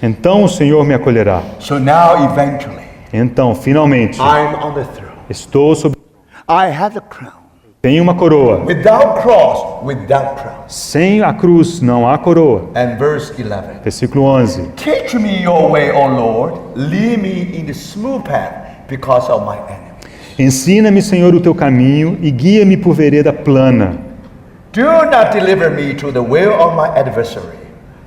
Speaker 2: Então o Senhor me acolherá.
Speaker 1: So now eventually,
Speaker 2: Então, finalmente,
Speaker 1: I'm on the throne.
Speaker 2: estou sobre...
Speaker 1: I have the crown.
Speaker 2: Tem uma coroa.
Speaker 1: Without cross, without crown.
Speaker 2: Sem a cruz não há coroa.
Speaker 1: And verse 11.
Speaker 2: Versículo 11.
Speaker 1: Teach me your way, O Lord. Lead me in the smooth path because of my enemy.
Speaker 2: Ensina-me, Senhor, o teu caminho e guia-me por vereda plana.
Speaker 1: Do not deliver me to the will of my adversary,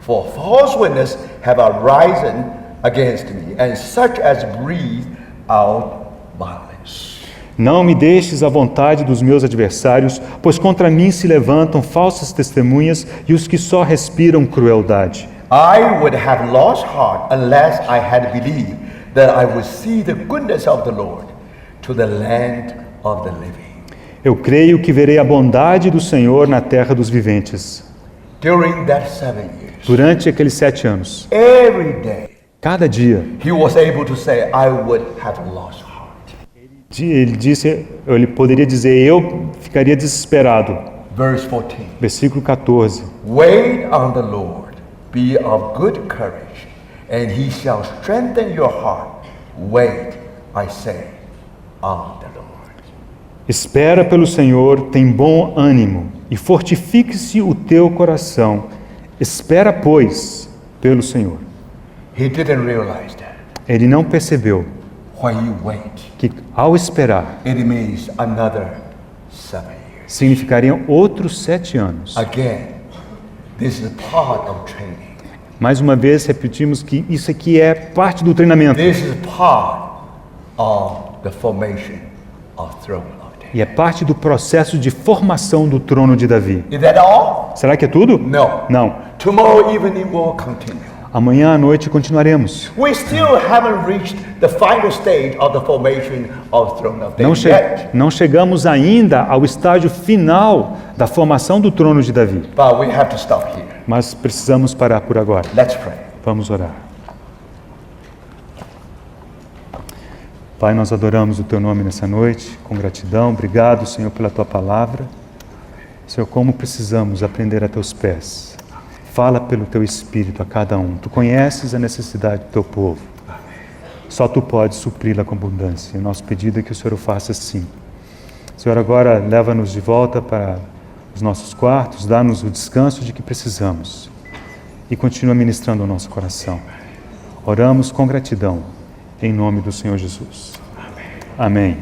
Speaker 1: for false witnesses have arisen against me, and such as breathe out violence.
Speaker 2: Não me deixes à vontade dos meus adversários, pois contra mim se levantam falsas testemunhas e os que só respiram crueldade.
Speaker 1: I would have lost heart unless I had believed that I would see the goodness of the Lord to the land of the living.
Speaker 2: Eu creio que verei a bondade do Senhor na terra dos viventes.
Speaker 1: During that 7 years,
Speaker 2: Durante aqueles 7 anos,
Speaker 1: every day,
Speaker 2: cada dia,
Speaker 1: he was able to say, I would have lost heart.
Speaker 2: ele poderia dizer, eu ficaria desesperado.
Speaker 1: Verse 14.
Speaker 2: Versículo 14.
Speaker 1: Wait on the Lord, be of good courage, and he shall strengthen your heart. Wait, I say, on the Lord.
Speaker 2: Espera pelo Senhor, tem bom ânimo, e fortifique-se o teu coração. Espera, pois, pelo Senhor.
Speaker 1: He didn't realize that.
Speaker 2: Ele não percebeu
Speaker 1: When you wait,
Speaker 2: que, ao esperar,
Speaker 1: it means another 7 years.
Speaker 2: significariam outros 7 anos.
Speaker 1: Again, this is part of training.
Speaker 2: Mais uma vez, repetimos que isso aqui é parte do treinamento.
Speaker 1: This is part of the formation of throne of David.
Speaker 2: E é parte do processo de formação do trono de Davi.
Speaker 1: Is that all?
Speaker 2: Será que é tudo?
Speaker 1: No.
Speaker 2: Não.
Speaker 1: Tomorrow evening we'll continue.
Speaker 2: Amanhã à noite continuaremos.
Speaker 1: We still haven't reached the final stage of the formation of throne of David yet.
Speaker 2: Não chegamos ainda ao estágio final da formação do trono de Davi.
Speaker 1: But we have to stop here.
Speaker 2: Mas precisamos parar por agora.
Speaker 1: Let's pray.
Speaker 2: Vamos orar. Pai, nós adoramos o Teu nome nessa noite, com gratidão. Obrigado, Senhor, pela Tua palavra. Senhor, como precisamos aprender a Teus pés. Fala pelo Teu Espírito a cada um. Tu conheces a necessidade do Teu povo. Só Tu podes supri-la com abundância. O nosso pedido é que o Senhor o faça assim. Senhor, agora leva-nos de volta para os nossos quartos, dá-nos o descanso de que precisamos e continua ministrando o nosso coração. Oramos com gratidão, em nome do Senhor Jesus. Amém.